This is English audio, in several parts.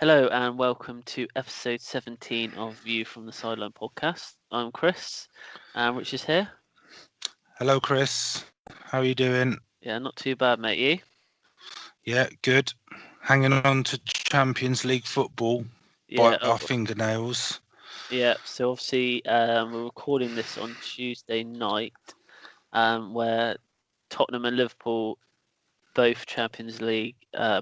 Hello and welcome to episode 17 of View from the Sideline podcast. I'm Chris and Rich is here. Hello, Chris. How are you doing? Yeah, not too bad, mate. You? Yeah, good. Hanging on to Champions League football Yeah, by our fingernails. yeah. So obviously, we're recording this on Tuesday night, where Tottenham and Liverpool, both Champions League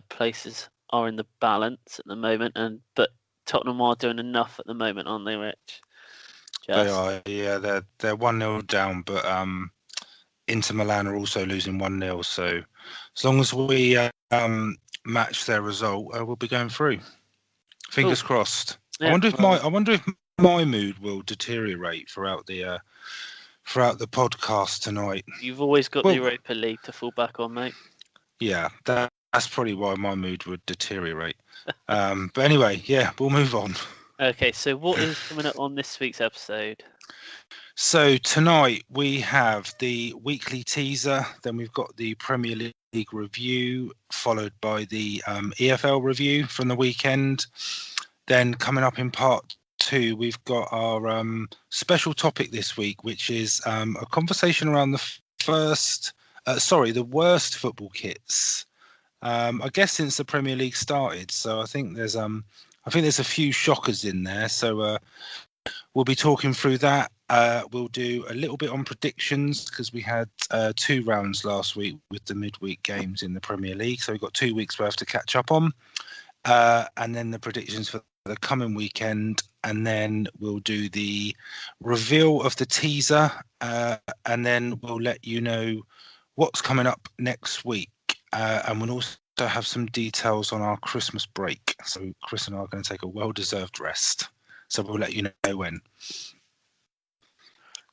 places, are in the balance at the moment, but Tottenham are doing enough at the moment, aren't they, Rich? They are, yeah. They're 1-0 down, but Inter Milan are also losing 1-0. So as long as we match their result, we'll be going through. Fingers crossed. Yeah, I wonder if my mood will deteriorate throughout the podcast tonight. You've always got the Europa League to fall back on, mate. Yeah, that's probably why my mood would deteriorate. But anyway, yeah, we'll move on. Okay, so what is coming up on this week's episode? So tonight we have the weekly teaser, then we've got the Premier League review, followed by the EFL review from the weekend. Then coming up in part 2, we've got our special topic this week, which is a conversation around the worst football kits. I guess since the Premier League started. So I think there's a few shockers in there. So we'll be talking through that. We'll do a little bit on predictions because we had 2 rounds last week with the midweek games in the Premier League. So we've got 2 weeks worth to catch up on. And then the predictions for the coming weekend. And then we'll do the reveal of the teaser. And then we'll let you know what's coming up next week. And we'll also have some details on our Christmas break. So Chris and I are going to take a well-deserved rest. So we'll let you know when.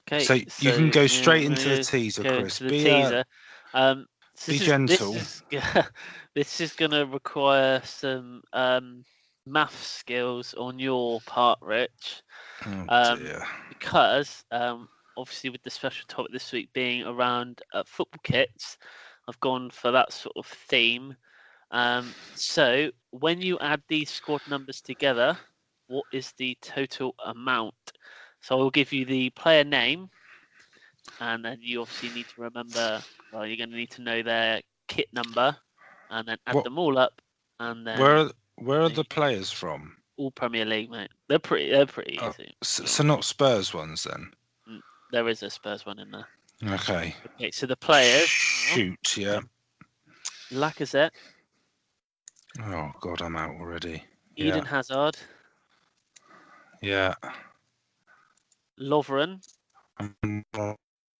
Okay, so you can go straight into the teaser, Chris. Be gentle. This is going to require some math skills on your part, Rich. Dear. Because obviously with the special topic this week being around football kits, I've gone for that sort of theme. So when you add these squad numbers together, what is the total amount? So I will give you the player name, and then you obviously need to remember. Well, you're going to need to know their kit number, and then add them all up. And then where are the players from? All Premier League, mate. They're pretty easy. So not Spurs ones then. There is a Spurs one in there. Okay. Okay, so the players. Shoot, yeah. Lacazette. Oh God, I'm out already. Eden Hazard. Yeah. Lovren. I'm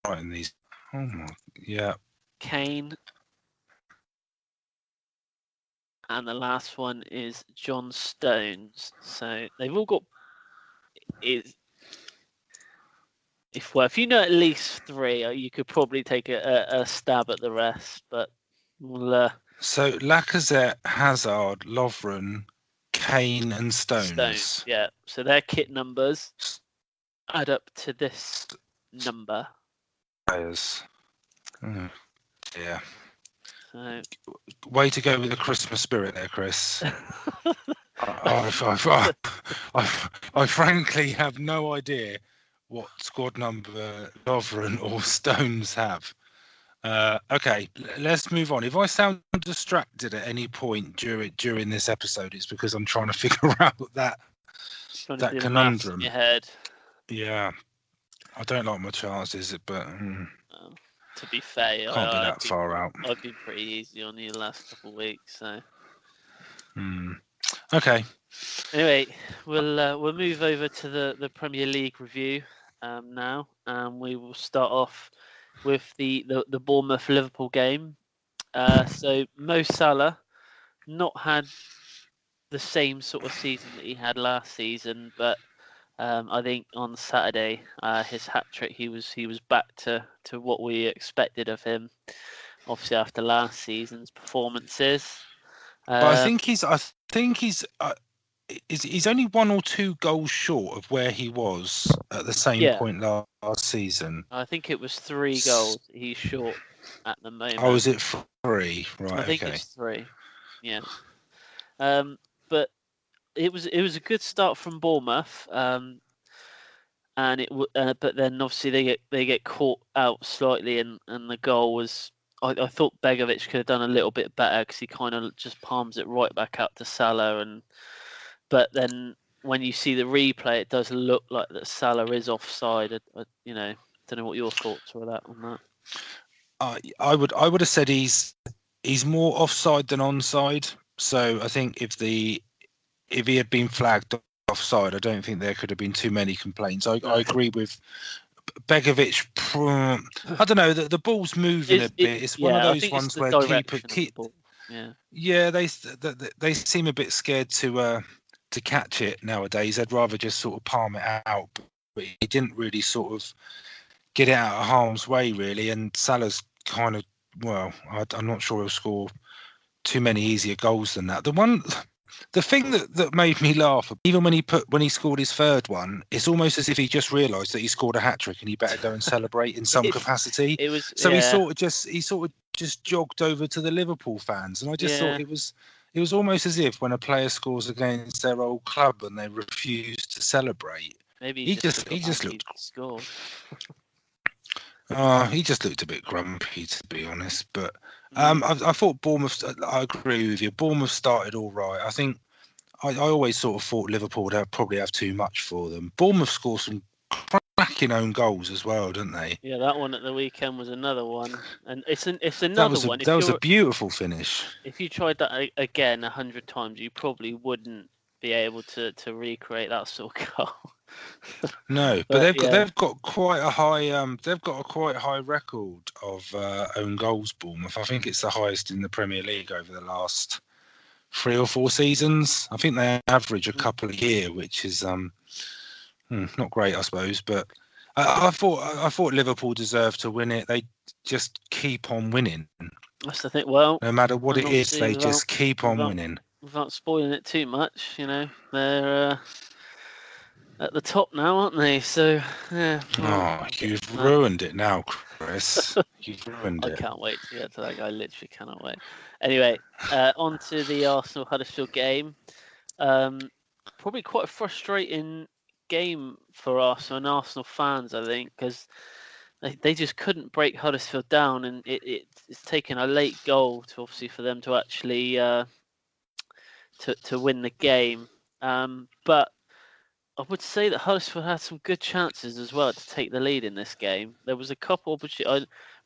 writing these. Oh my. Yeah. Kane. And the last one is John Stones. So they've all got. If you know at least 3, you could probably take a stab at the rest. But so Lacazette, Hazard, Lovren, Kane, and Stones. Yeah. So their kit numbers add up to this number. Players. Yeah. So, way to go with the Christmas spirit there, Chris. I frankly have no idea what squad number Lovren or Stones have. Okay, let's move on. If I sound distracted at any point during this episode, it's because I'm trying to figure out that conundrum. In your head. Yeah, I don't like my chances, but to be fair, can't be that far out. I've been pretty easy on you the last couple of weeks, so. Okay. Anyway, we'll move over to the Premier League review now, and we will start off with the Bournemouth Liverpool game. So Mo Salah not had the same sort of season that he had last season, but I think on Saturday, his hat trick, he was back to what we expected of him. Obviously, after last season's performances. But I think he's only 1 or 2 goals short of where he was at the same point last season. I think it was 3 goals he's short at the moment. Oh, is it 3? Right. I think it's 3. Yeah. But it was a good start from Bournemouth, and but then obviously they get caught out slightly, and the goal was. I thought Begovic could have done a little bit better because he kind of just palms it right back out to Salah, but then when you see the replay, it does look like that Salah is offside. Don't know what your thoughts were on that. I would have said he's more offside than onside. So I think if he had been flagged offside, I don't think there could have been too many complaints. I agree with Begovic. I don't know, the ball's moving a bit. It's one of those ones where they seem a bit scared to catch it nowadays. They'd rather just sort of palm it out, but he didn't really sort of get it out of harm's way, really. And Salah's kind of, I'm not sure he'll score too many easier goals than that. The thing that made me laugh, even when he scored his third one, it's almost as if he just realised that he scored a hat trick and he better go and celebrate in some capacity. He sort of just jogged over to the Liverpool fans, and I just thought it was almost as if when a player scores against their old club and they refuse to celebrate. Maybe he just looked scored. He just looked a bit grumpy, to be honest. But I thought Bournemouth. I agree with you. Bournemouth started all right. I think I always sort of thought Liverpool would probably have too much for them. Bournemouth scored some cracking own goals as well, didn't they? Yeah, that one at the weekend was another one, and it's another one. That was a beautiful finish. If you tried that again 100 times, you probably wouldn't be able to recreate that sort of goal. No, but they've got quite a high record of own goals. Bournemouth, I think it's the highest in the Premier League over the last 3 or 4 seasons. I think they average a couple a year, which is not great, I suppose. But I thought Liverpool deserved to win it. They just keep on winning. That's the thing. Well, no matter what it is, they just keep on winning. Without spoiling it too much, they're at the top now, aren't they? So, yeah. You've ruined it now, Chris. You've ruined it. I can't wait to get to that. I literally cannot wait. Anyway, on to the Arsenal-Huddersfield game. Probably quite a frustrating game for Arsenal and Arsenal fans, I think, because they just couldn't break Huddersfield down, and it's taken a late goal for them to actually to win the game. But I would say that Huddersfield had some good chances as well to take the lead in this game. There was a couple.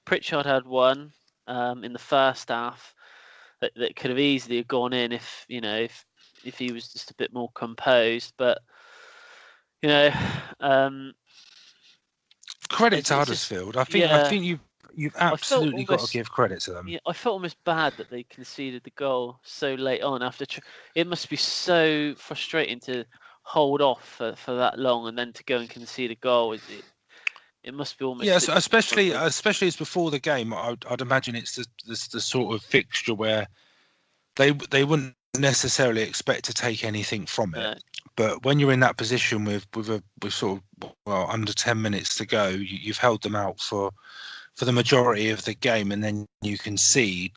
Pritchard had one in the first half that could have easily gone in if he was just a bit more composed. But credit to Huddersfield. I think you've absolutely got to give credit to them. Yeah, I felt almost bad that they conceded the goal so late on. It must be so frustrating to hold off for that long and then to go and concede a goal. It must be almost. Yes, especially as before the game. I'd imagine it's the sort of fixture where they wouldn't necessarily expect to take anything from it. No. But when you're in that position with sort of under 10 minutes to go, you've held them out for the majority of the game, and then you concede.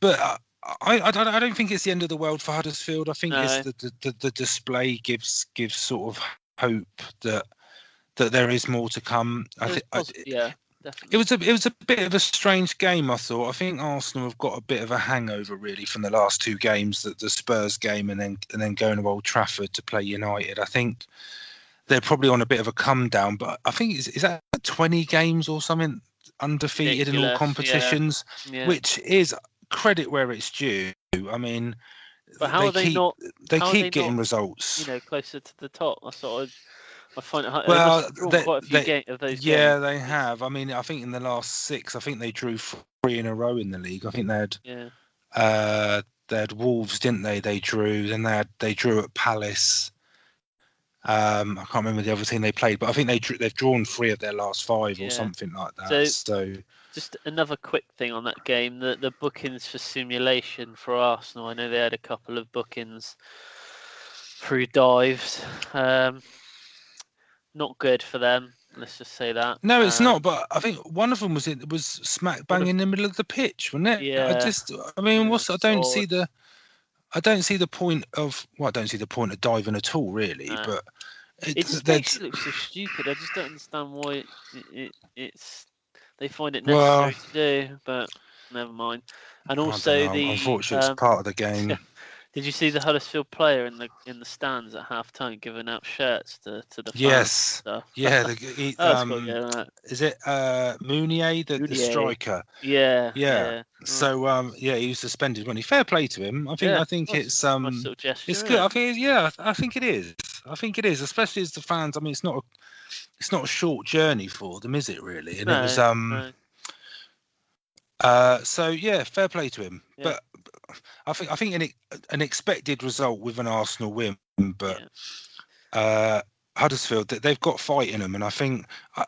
But I don't think it's the end of the world for Huddersfield. I think it's the display gives sort of hope that there is more to come. Definitely. It was a bit of a strange game, I thought. I think Arsenal have got a bit of a hangover really from the last 2 games, the Spurs game and then going to Old Trafford to play United. I think they're probably on a bit of a come down, but I think is that 20 games or something undefeated in all competitions, which is credit where it's due. I mean, but how they keep getting results. Closer to the top. I find it hard. Well, quite a few of those games. They have. I mean, I think in the last 6, I think they drew 3 in a row in the league. I think they had Wolves, didn't they? They drew. Then they drew at Palace. I can't remember the other team they played, but I think they've drawn 3 of their last 5 or something like that. So just another quick thing on that game: the bookings for simulation for Arsenal. I know they had a couple of bookings through dives. Not good for them. Let's just say that. No, it's not. But I think one of them was smack bang in the middle of the pitch, wasn't it? Yeah. I don't see the. I don't see the point of diving at all, really. No. But It just makes you look so stupid. I just don't understand why it's they find it necessary to do, but never mind. And also unfortunately, it's part of the game. did you see the Huddersfield player in the stands at half time giving out shirts to the fans? Yes. And stuff? Yeah. That's quite good, Is it Mounier, the striker? Yeah. So he was suspended when he fair play to him. I think it's nice little gesture, it's good. I think it is. I think it is, especially as the fans. I mean, it's not a short journey for them, is it really? And it was No. So yeah, fair play to him. Yeah. But I think an expected result with an Arsenal win, but Huddersfield, they've got fight in them, and I think I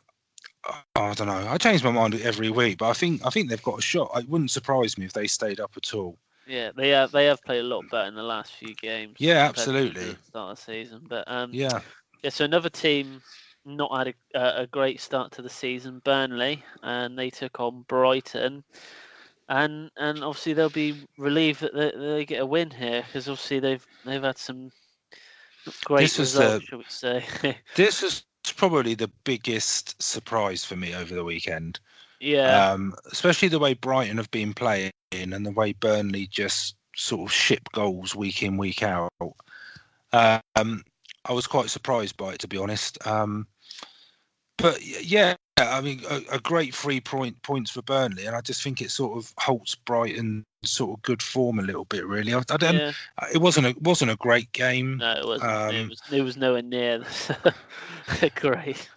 don't know. I change my mind every week, but I think they've got a shot. It wouldn't surprise me if they stayed up at all. Yeah, they have played a lot better in the last few games. Yeah, absolutely. To the start of the season, but yeah. So another team not had a great start to the season, Burnley, and they took on Brighton, and obviously they'll be relieved that they get a win here because obviously they've had some great results, shall we say? This was probably the biggest surprise for me over the weekend. Yeah. Especially the way Brighton have been playing and the way Burnley just sort of ship goals week in, week out. I was quite surprised by it, to be honest. But yeah, I mean, a great 3 points for Burnley, and I just think it sort of halts Brighton's sort of good form a little bit, really. It wasn't a great game. No, it wasn't. It was nowhere near great.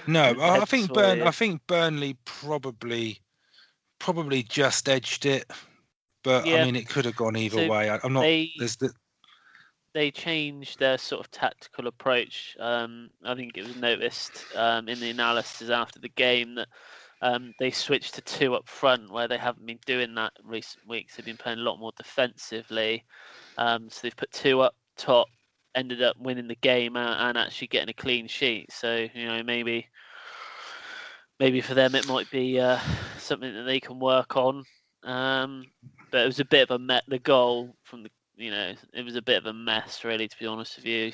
No, I think Burnley probably just edged it, but I mean, it could have gone either way. I'm not. They changed their sort of tactical approach. I think it was noticed in the analysis after the game that they switched to 2 up front, where they haven't been doing that recent weeks. They've been playing a lot more defensively. So they've put 2 up top, ended up winning the game and actually getting a clean sheet. So maybe for them it might be something that they can work on. But it was a bit of the goal from the. It was a bit of a mess, really, to be honest with you.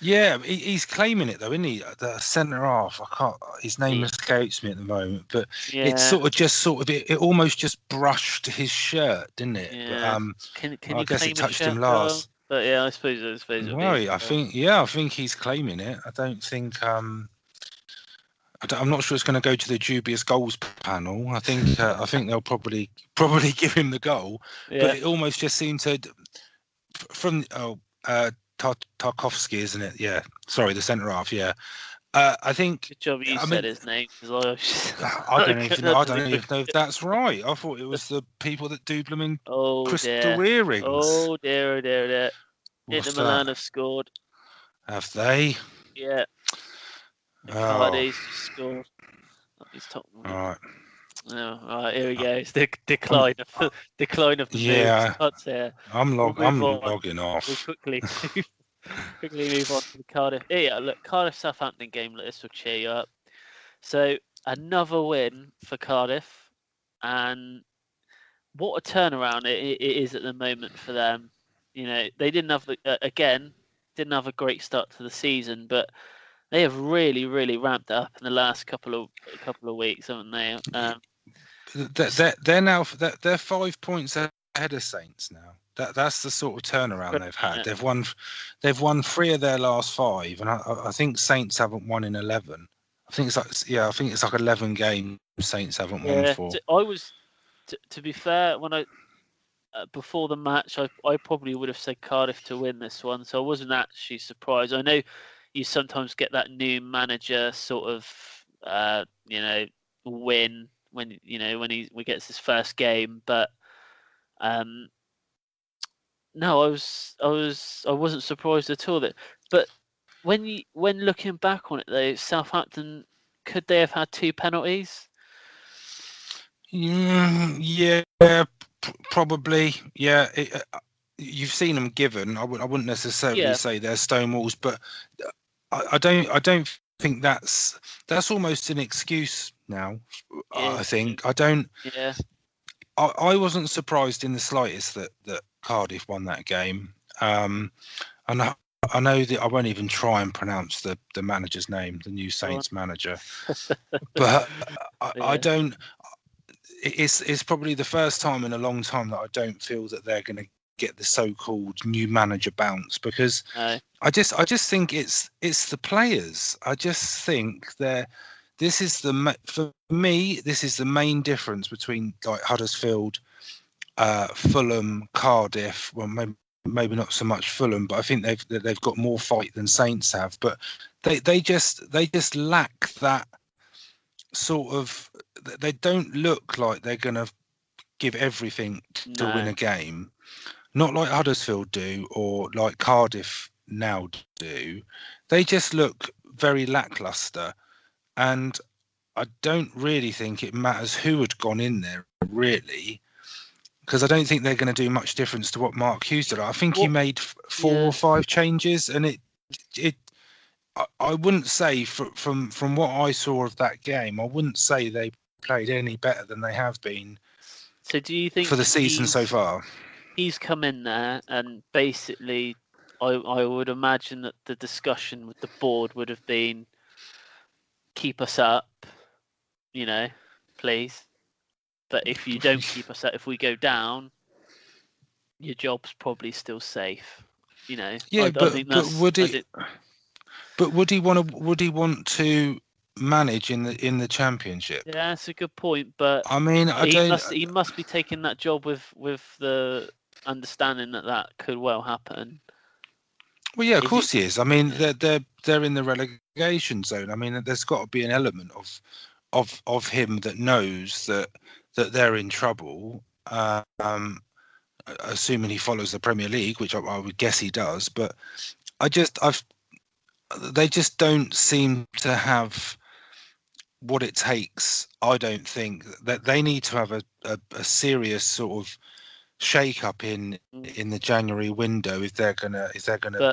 Yeah, he's claiming it though, isn't he? The centre half. His name escapes me at the moment, but it's it almost just brushed his shirt, didn't it? Yeah. But, I guess it touched him last. But yeah, I suppose. Well, I think he's claiming it. I don't think. I'm not sure it's going to go to the dubious goals panel. I think they'll probably give him the goal, but it almost just seemed to from Tarkovsky, isn't it? Yeah, sorry, the centre half. Yeah, I think. Good job you said his name. I don't even know if that's right. I thought it was the people that do blooming crystal earrings. Oh dear. Inter Milan have scored. Have they? Yeah. Cardi's just scored. He's top. All right. Oh, all right, here we go. It's the decline of the moves. Here. I'm logging off. We'll quickly move on to the Cardiff. Yeah, look, Cardiff Southampton game like this will cheer you up. So another win for Cardiff, and what a turnaround it is at the moment for them. They didn't have a great start to the season, but they have really, really ramped up in the last couple of weeks, haven't they? They're now 5 points ahead of Saints now. That's the sort of turnaround they've had. They've won 3 of their last 5, and I think Saints haven't won in 11. I think it's like 11 games Saints haven't won for. I was, to be fair, when before the match, I probably would have said Cardiff to win this one, so I wasn't actually surprised. I know you sometimes get that new manager sort of win when he gets his first game, but no, I wasn't surprised at all. But when looking back on it though, Southampton, could they have had 2 penalties? Yeah, probably. Yeah, you've seen them given. I wouldn't necessarily say they're stonewalls, but I don't think that's almost an excuse now. I think I don't. Yeah. I wasn't surprised in the slightest that Cardiff won that game. And I know that I won't even try and pronounce the manager's name, the new Saints manager, but I don't. It's probably the first time in a long time that I don't feel that they're going to get the so-called new manager bounce, because I just think it's the players. I just think for me, this is the main difference between like Huddersfield, Fulham, Cardiff. Well, maybe not so much Fulham, but I think they've got more fight than Saints have. But they just lack that sort of. They don't look like they're going to give everything to win a game. Not like Huddersfield do, or like Cardiff now do. They just look very lackluster, and I don't really think it matters who had gone in there, really, because I don't think they're going to do much difference to what Mark Hughes did. I think he made 4 or 5 changes, and I wouldn't say from what I saw of that game, I wouldn't say they played any better than they have been. So do you think for the season so far? He's come in there, and basically, I would imagine that the discussion with the board would have been, keep us up, please. But if you don't keep us up, if we go down, your job's probably still safe. Yeah, but would he want to manage in the Championship? Yeah, that's a good point. But I mean, he must be taking that job with the understanding that could well happen. Well, yeah, of course he is. I mean, they're in the relegation zone. I mean, there's got to be an element of him that knows that they're in trouble. Assuming he follows the Premier League, which I would guess he does. But they just don't seem to have what it takes. I don't think that they need to have a serious sort of shake up in the January window if they're gonna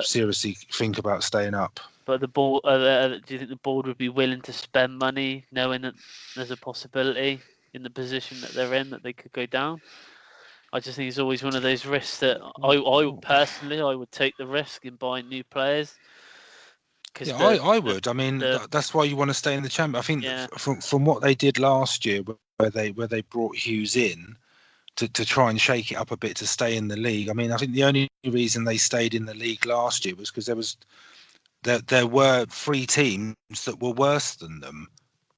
seriously think about staying up. But the board, do you think the board would be willing to spend money knowing that there's a possibility in the position that they're in that they could go down? I just think it's always one of those risks that I personally would take the risk in buying new players. Yeah, I would. I mean, that's why you want to stay in the Champions. I think from what they did last year, where they brought Hughes in to try and shake it up a bit to stay in the league. I mean, I think the only reason they stayed in the league last year was because there were 3 teams that were worse than them,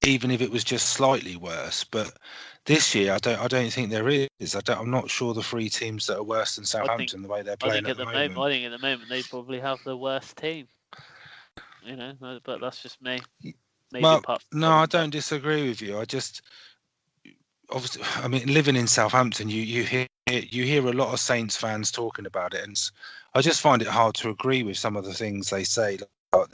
even if it was just slightly worse. But this year, I don't think there is. I'm not sure the 3 teams that are worse than Southampton the way they're playing at the moment. I think at the moment they probably have the worst team. But that's just me. Well, no, I don't disagree with you. Obviously, I mean, living in Southampton, you hear a lot of Saints fans talking about it, and I just find it hard to agree with some of the things they say. Like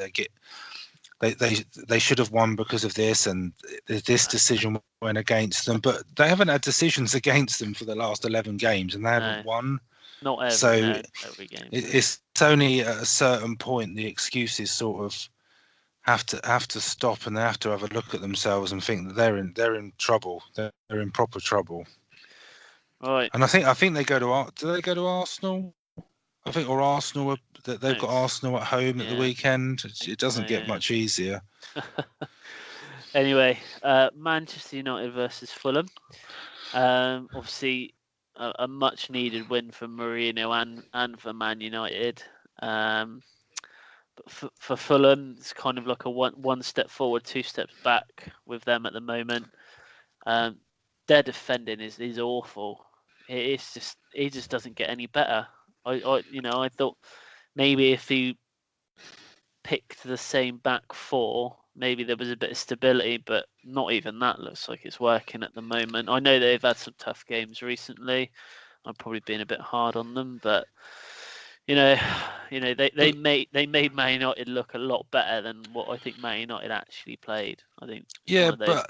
they should have won because of this, and this decision went against them. But they haven't had decisions against them for the last 11 games, and they haven't won. Not every, so every game. It's only at a certain point the excuses sort of have to stop, and they have to have a look at themselves and think that they're in trouble. They're in proper trouble. Right. And I think they go to do they go to Arsenal? I think or Arsenal they've got Arsenal at home at the weekend. It doesn't get much easier. Anyway, Manchester United versus Fulham. Obviously, a much needed win for Mourinho and for Man United. But for Fulham, it's kind of like a one step forward, 2 steps back with them at the moment. Their defending is awful. It just doesn't get any better. I thought maybe if he picked the same back 4, maybe there was a bit of stability, but not even that looks like it's working at the moment. I know they've had some tough games recently. I'm probably being a bit hard on them, but they made Man United look a lot better than what I think Man United actually played. I think. Yeah, but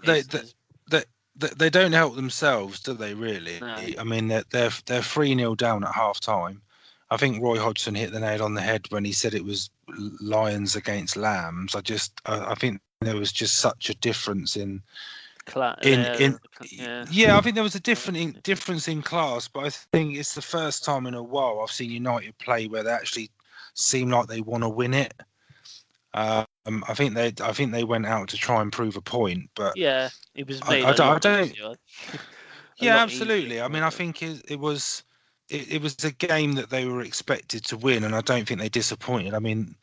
they don't help themselves, do they? Really? No. I mean, they're 3-0 down at half time. I think Roy Hodgson hit the nail on the head when he said it was lions against lambs. I think there was just such a difference in in yeah. Yeah, I think there was a difference in class, but I think it's the first time in a while I've seen United play where they actually seem like they want to win it. I think they went out to try and prove a point, but Yeah, it was made I a lot don't. easier. A Yeah, lot easier absolutely. I for mean, I them. think it was a game that they were expected to win, and I don't think they disappointed. I mean,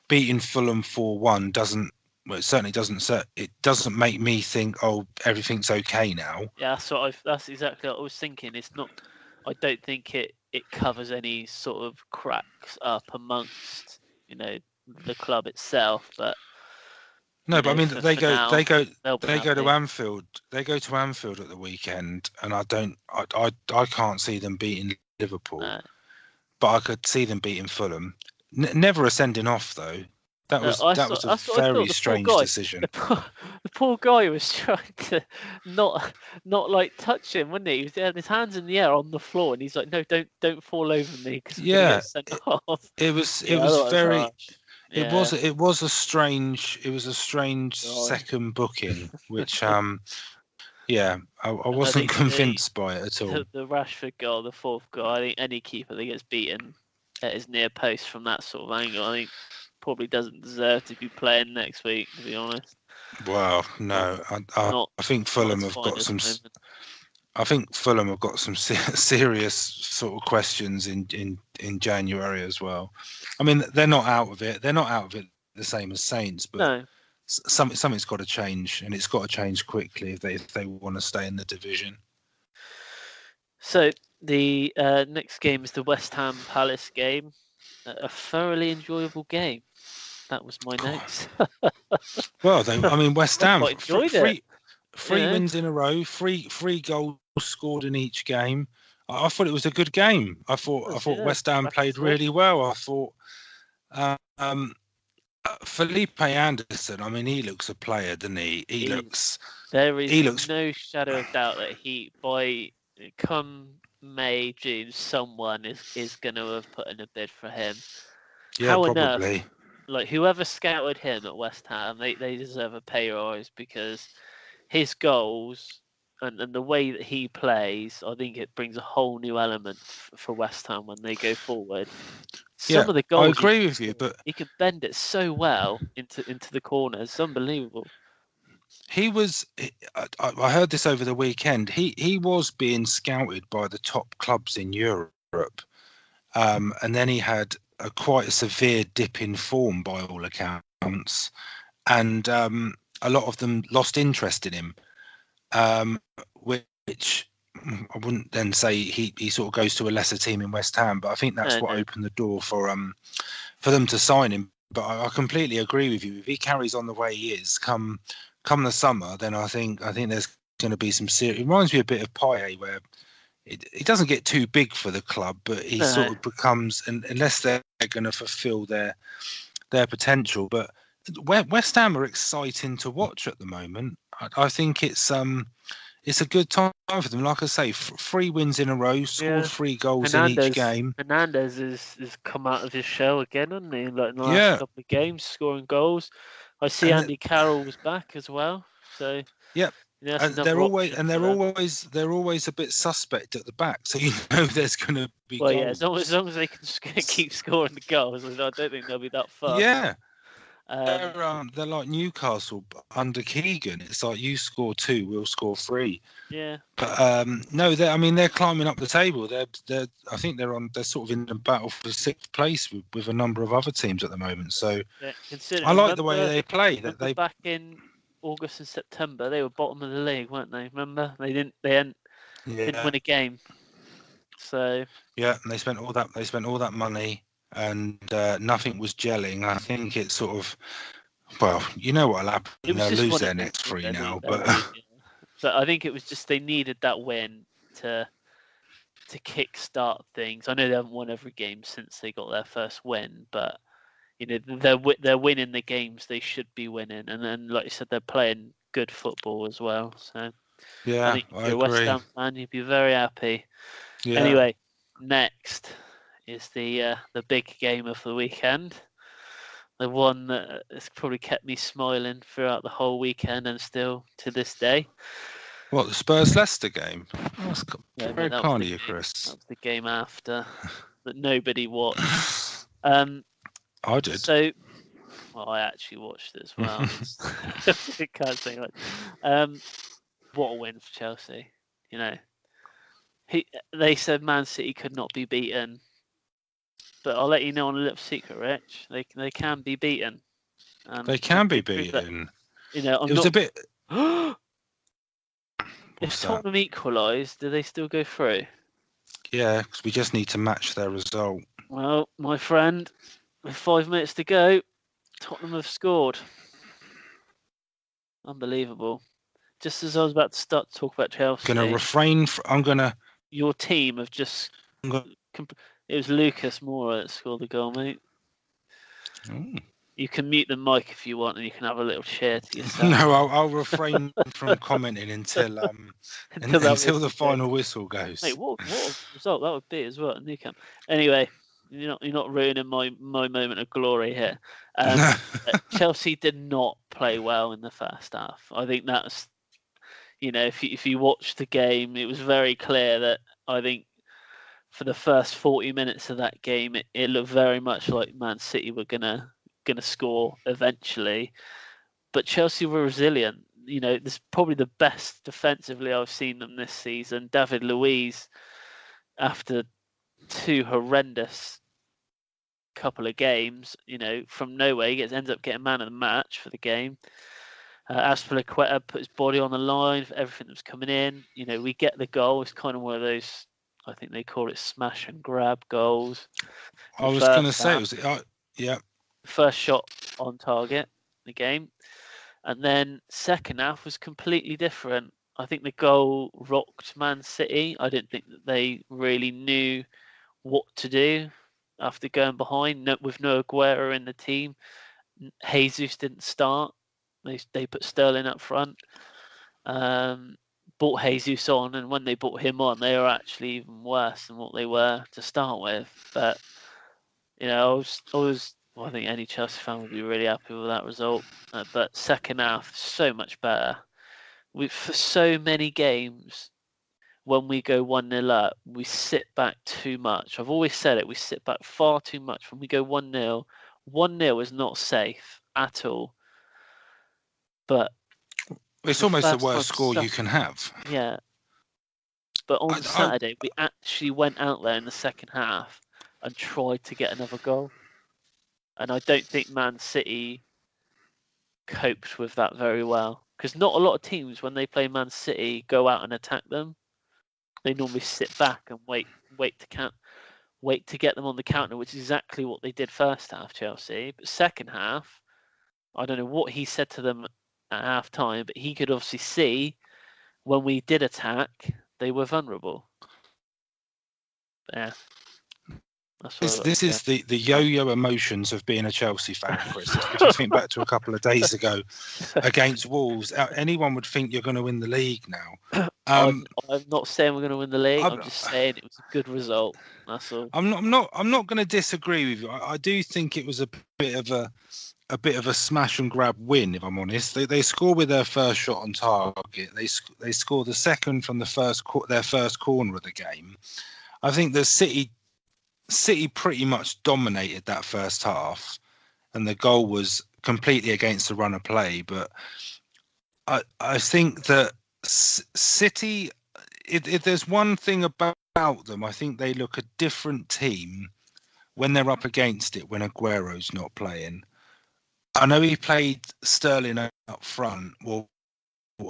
beating Fulham 4-1 doesn't. Well, it certainly doesn't. It doesn't make me think, oh, everything's okay now. Yeah, that's exactly what I was thinking. It's not. I don't think it covers any sort of cracks up amongst the club itself, but No, but I mean, for now they'll be they go to happy. Anfield. They go to Anfield at the weekend, and I can't see them beating Liverpool, Uh, but I could see them beating Fulham. Never a sending off though. That was a that's what I very thought. The poor strange guy, decision. the poor guy was trying to not like touch him, wasn't he? He had his hands in the air on the floor, and he's like, "No, don't fall over me because I'm gonna Yeah, get sent off." it Yeah, I was thought it was very harsh. Yeah, it was a strange God. second booking, which yeah, I And I wasn't think convinced by it at all. the Rashford goal, the fourth goal, I think any keeper that gets beaten at his near post from that sort of angle, I think probably doesn't deserve to be playing next week. To be honest, Well, not no, not I think not Fulham his have got finest some. moment. I think Fulham have got some serious sort of questions in January as well. I mean, they're not out of it. They're not out of it the same as Saints, but No, something's got to change, and it's got to change quickly if they want to stay in the division. so the next game is the West Ham Palace game. A thoroughly enjoyable game. That was my notes. Well, I mean, West I Ham quite enjoyed it. You three know, wins in a row, three goals scored in each game. I thought it was a good game. I thought yeah, West Ham back and played forth. really well. I thought um, Felipe Anderson. I mean, he looks a player, doesn't he? There is He looks. no shadow of doubt that by come May, June, someone is going to have put in a bid for him. Yeah, How on earth, probably. like whoever scouted him at West Ham, they deserve a pay rise because his goals and the way that he plays, I think it brings a whole new element for West Ham when they go forward. Yeah, Some of the I goals agree with you, but he can bend it so well into the corners. It's unbelievable. he was. I heard this over the weekend. He was being scouted by the top clubs in Europe, and then he had quite a severe dip in form by all accounts, and a lot of them lost interest in him, which I wouldn't then say he sort of goes to a lesser team in West Ham, but I think that's No, what no. opened the door for them to sign him. But I completely agree with you. If he carries on the way he is, come the summer, then I think there's going to be some serious. It reminds me a bit of Payet, where it doesn't get too big for the club, but he No. sort of becomes, unless they're going to fulfil their potential. But West Ham are exciting to watch at the moment. I think it's a good time for them. Like I say, three wins in a row, scored Yeah. 3 goals in each game. Hernandez has come out of his shell again, hasn't he? Like in the last Yeah, couple of games, scoring goals. I see and Andy Carroll was back as well, so yeah, that's and another option for them. they're always a bit suspect at the back, so you know there's going to be Well, yeah, goals. as long as they can keep scoring the goals, I don't think they'll be that fussed. Yeah, they're like Newcastle under Keegan. It's like you score 2, we'll score 3. Yeah, But no, I mean they're climbing up the table. I think they're sort of in the battle for 6th place with a number of other teams at the moment. So yeah. Consider, I like the way they play. That remember they back in August and September, they were bottom of the league, weren't they? Remember, didn't yeah win a game. So yeah, and they spent all that money, and nothing was gelling. I think it's sort of, well, you know what'll happen. it was They'll just lose one of their those. next 3 now, They'll but lose, yeah. But I think it was just they needed that win to kickstart things. I know they haven't won every game since they got their first win, but they're winning the games they should be winning, and then like you said, they're playing good football as well. So I yeah, think if I you're a West agree. Ham fan, you'd be very happy. Yeah, Anyway, next is the big game of the weekend. The one that has probably kept me smiling throughout the whole weekend and still to this day. What, the Spurs-Leicester game? Oh, that's Yeah, very mate, that was kind the of you, game. Chris. That was the game after that nobody watched. I did. So, well, I actually watched it as well. I can't say much. What a win for Chelsea. You know, they said Man City could not be beaten, but I'll let you know on a little secret, Rich. They can be beaten. They can be Prove that, beaten. you know, I'm It was not. a bit. If What's that? Tottenham equalise, do they still go through? Yeah, because we just need to match their result. Well, my friend, with 5 minutes to go, Tottenham have scored. Unbelievable. Just as I was about to start to talk about Chelsea, I'm gonna refrain. Your team have just. It was Lucas Moura that scored the goal, mate. Ooh. You can mute the mic if you want, and you can have a little cheer to yourself. No, I'll refrain from commenting until the final whistle goes. Mate, what a result that would be as well at Nou Camp. Anyway, you're not ruining my moment of glory here. Chelsea did not play well in the first half. I think that's, if you watch the game, it was very clear that I think for the first 40 minutes of that game, it looked very much like Man City were gonna score eventually, but Chelsea were resilient. This is probably the best defensively I've seen them this season. David Luiz, after 2 horrendous couple of games, from nowhere, he ends up getting man of the match for the game. Aspilicueta put his body on the line for everything that was coming in. We get the goal. It's kind of one of those, I think they call it smash and grab goals. I was going to say, yeah. First shot on target, the game. And then second half was completely different. I think the goal rocked Man City. I didn't think that they really knew what to do after going behind. With no Aguero in the team, Jesus didn't start. They put Sterling up front. Brought Jesus on, and when they brought him on, they were actually even worse than what they were to start with. But I think any Chelsea fan would be really happy with that result. But second half, so much better. For so many games, when we go 1-0 up, we sit back too much. I've always said it. We sit back far too much when we go 1-0. 1-0 is not safe at all. But it's almost the worst score you can have. Yeah. But on Saturday, we actually went out there in the second half and tried to get another goal. And I don't think Man City coped with that very well. Because not a lot of teams, when they play Man City, go out and attack them. They normally sit back and wait to get them on the counter, which is exactly what they did first half, Chelsea. But second half, I don't know what he said to them at half time, but he could obviously see when we did attack, they were vulnerable. But yeah. This is the yo-yo emotions of being a Chelsea fan, Chris. If you think back to a couple of days ago against Wolves, anyone would think you're going to win the league now. I'm not saying we're going to win the league. I'm just saying it was a good result. That's all. I'm not going to disagree with you. I do think it was a bit of a smash and grab win. If I'm honest, they score with their first shot on target. They score the second from their first corner of the game. I think the City pretty much dominated that first half, and the goal was completely against the run of play. But I think that City, if there's one thing about them, I think they look a different team when they're up against it when Aguero's not playing. I know he played Sterling up front or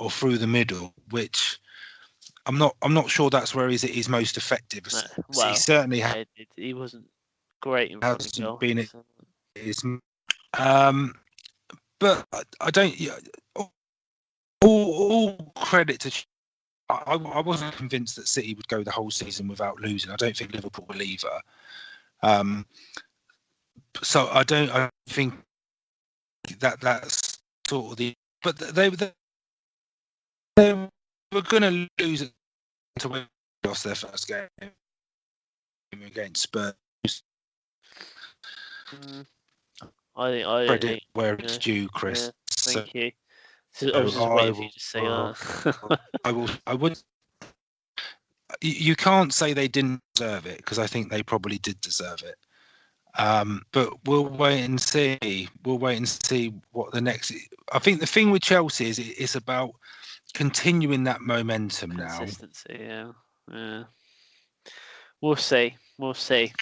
through the middle, which I'm not sure that's where he's most effective. Well, he certainly he wasn't great in front of goal. Been but I don't. All credit to. I wasn't convinced that City would go the whole season without losing. I don't think Liverpool will either. So I think that's sort of the. But they were going to lose to win lost their first game against Spurs. I Credit think where yeah, it's due, yeah. Chris. So Thank you. So I was just I waiting for you will. to say that. I would. You can't say they didn't deserve it, because I think they probably did deserve it. But we'll wait and see. We'll wait and see what the next. I think the thing with Chelsea is it's about continuing that momentum now. Consistency, yeah, yeah. We'll see. We'll see.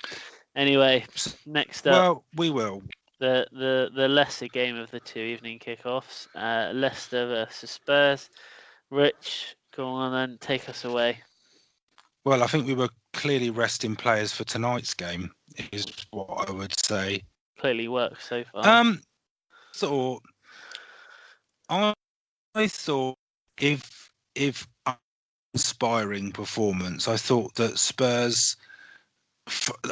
Anyway, next up, Well, we will. the lesser game of the two evening kickoffs. Leicester versus Spurs. Rich, go on and take us away. Well, I think we were clearly resting players for tonight's game, is what I would say. Clearly works so far. So I thought if inspiring performance, I thought that Spurs.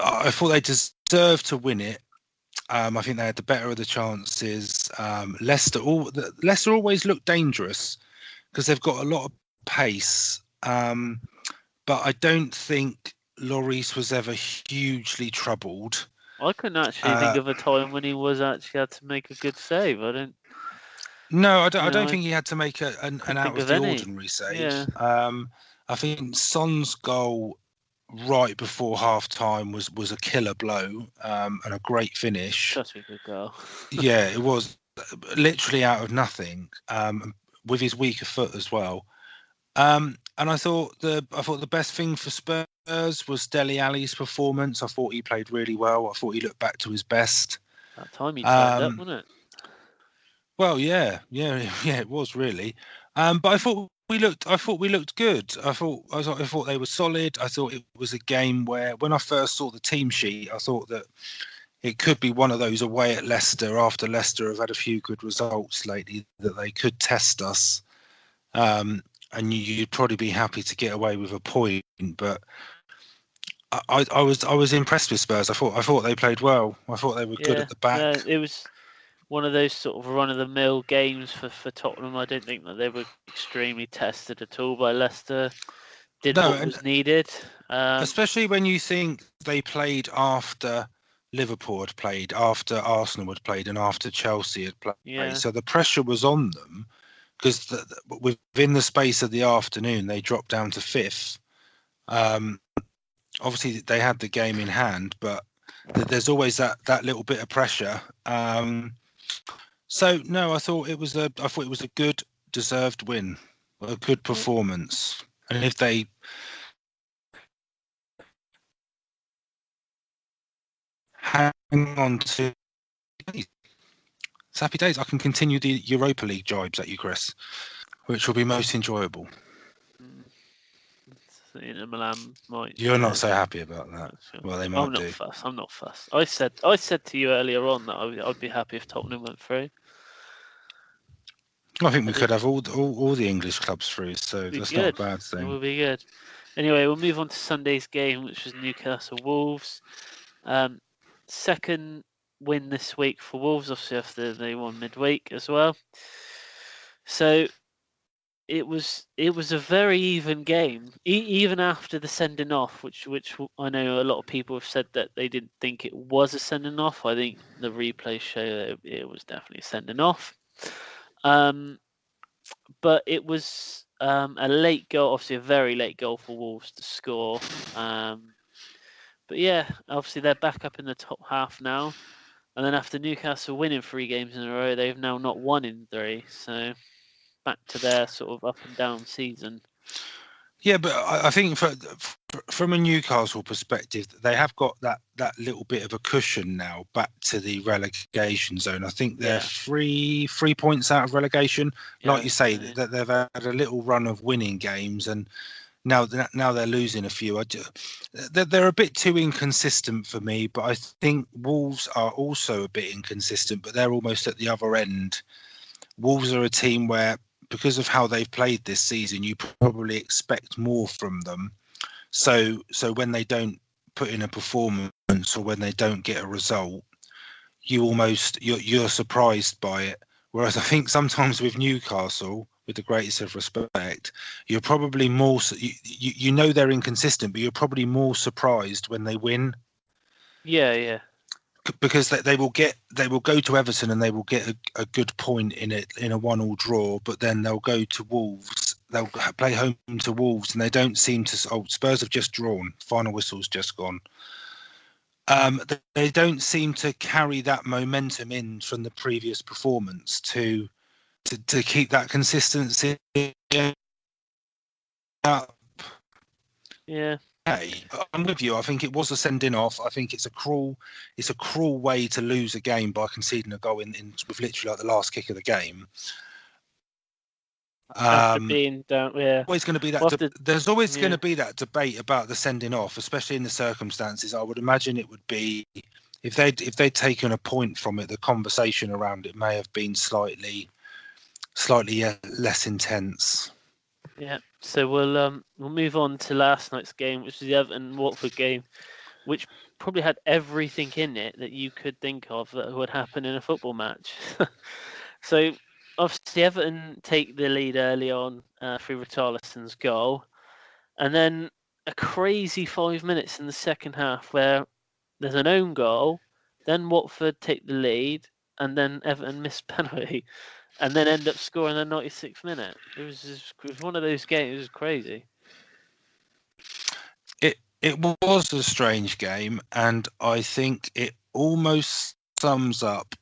I thought they deserved to win it. I think they had the better of the chances. Leicester always look dangerous because they've got a lot of pace. But I don't think Lloris was ever hugely troubled. I couldn't actually think of a time when he was actually had to make a good save. I don't. No, I You don't know, think he had to make an couldn't out think of of the any. ordinary save. Yeah. I think Son's goal right before half time was a killer blow, and a great finish. Such a good goal. Yeah, it was literally out of nothing, with his weaker foot as well. And I thought the best thing for Spurs was Dele Alli's performance. I thought he played really well. I thought he looked back to his best. That time he turned up, wasn't it? Well, yeah, it was really. But I thought we looked good. I thought they were solid. I thought it was a game where, when I first saw the team sheet, I thought that it could be one of those away at Leicester, after Leicester have had a few good results lately, that they could test us. And you'd probably be happy to get away with a point. But I was impressed with Spurs. I thought they played well. I thought they were good at the back. Yeah, it was one of those sort of run-of-the-mill games for Tottenham. I don't think that they were extremely tested at all by Leicester. Did what was needed. Especially when you think they played after Liverpool had played, after Arsenal had played, and after Chelsea had played. Yeah. So the pressure was on them, because within the space of the afternoon, they dropped down to fifth. Obviously, they had the game in hand, but there's always that little bit of pressure. So no, I thought it was a good, deserved win, a good performance. And if they hang on to, it's happy days. I can continue the Europa League jibes at you, Chris, which will be most enjoyable. Milan might. You're not so happy about that. Well, they might I'm not fussed. I said to you earlier on that I'd be happy if Tottenham went through. I think we could have all the English clubs through, so that's not a bad thing. It would be good. Anyway, we'll move on to Sunday's game, which was Newcastle Wolves. Second win this week for Wolves, obviously after they won midweek as well. So it was a very even game, even after the sending off, which I know a lot of people have said that they didn't think it was a sending off. I think the replays show that it was definitely a sending off. But it was a late goal, obviously a very late goal for Wolves to score. But yeah, obviously they're back up in the top half now. And then after Newcastle winning 3 games in a row, they've now not won in 3. So back to their sort of up and down season. Yeah, but I think from a Newcastle perspective, they have got that little bit of a cushion now back to the relegation zone. I think they're 3 points out of relegation. Like you say, that they've had a little run of winning games, and now they're losing a few. They're a bit too inconsistent for me, but I think Wolves are also a bit inconsistent, but they're almost at the other end. Wolves are a team where, because of how they've played this season, you probably expect more from them. So when they don't put in a performance, or when they don't get a result, you're surprised by it. Whereas I think sometimes with Newcastle, with the greatest of respect, you're probably more, you know they're inconsistent, but you're probably more surprised when they win. Yeah. because they will go to Everton and they will get a good point in it in a 1-1 draw, but then they'll go to Wolves. They'll play home to Wolves, and they don't seem to. Oh, Spurs have just drawn. Final whistle's just gone. They don't seem to carry that momentum in from the previous performance to keep that consistency up. Yeah. Hey, I'm with you. I think it was a sending off. I think it's a cruel way to lose a game by conceding a goal in with literally like the last kick of the game. After being down, yeah. Always going to be that. There's always going to be that debate about the sending off, especially in the circumstances. I would imagine it would be if they'd taken a point from it. The conversation around it may have been slightly less intense. Yeah. So we'll move on to last night's game, which was the Everton Watford game, which probably had everything in it that you could think of that would happen in a football match. So obviously Everton take the lead early on through Richarlison's goal, and then a crazy 5 minutes in the second half where there's an own goal, then Watford take the lead, and then Everton miss penalty, and then end up scoring in the 96th minute. It was one of those games. It was crazy. It was a strange game, and I think it almost sums up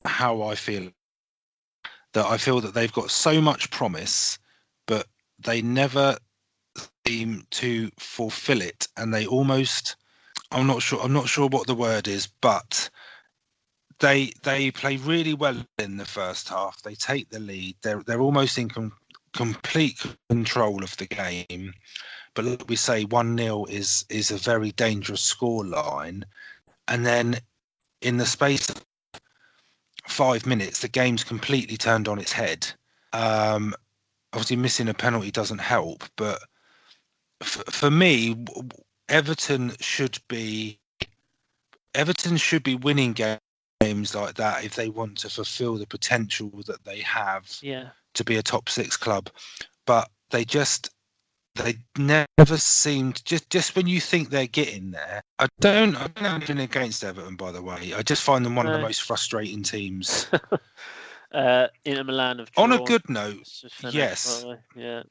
how I feel. That I feel that they've got so much promise, but they never seem to fulfill it, and they almost. I'm not sure what the word is, but they play really well in the first half. They take the lead. They're almost in complete control of the game. But like we say, 1-0 is a very dangerous score line. And then in the space of 5 minutes, the game's completely turned on its head. Obviously, missing a penalty doesn't help. But for me, Everton should be winning games like that if they want to fulfil the potential that they have to be a top 6 club. But they never seemed just when you think they're getting there. I don't have anything against Everton, by the way. I just find them one of the most frustrating teams. Inter Milan have drawn. On a good note, yes. Yeah.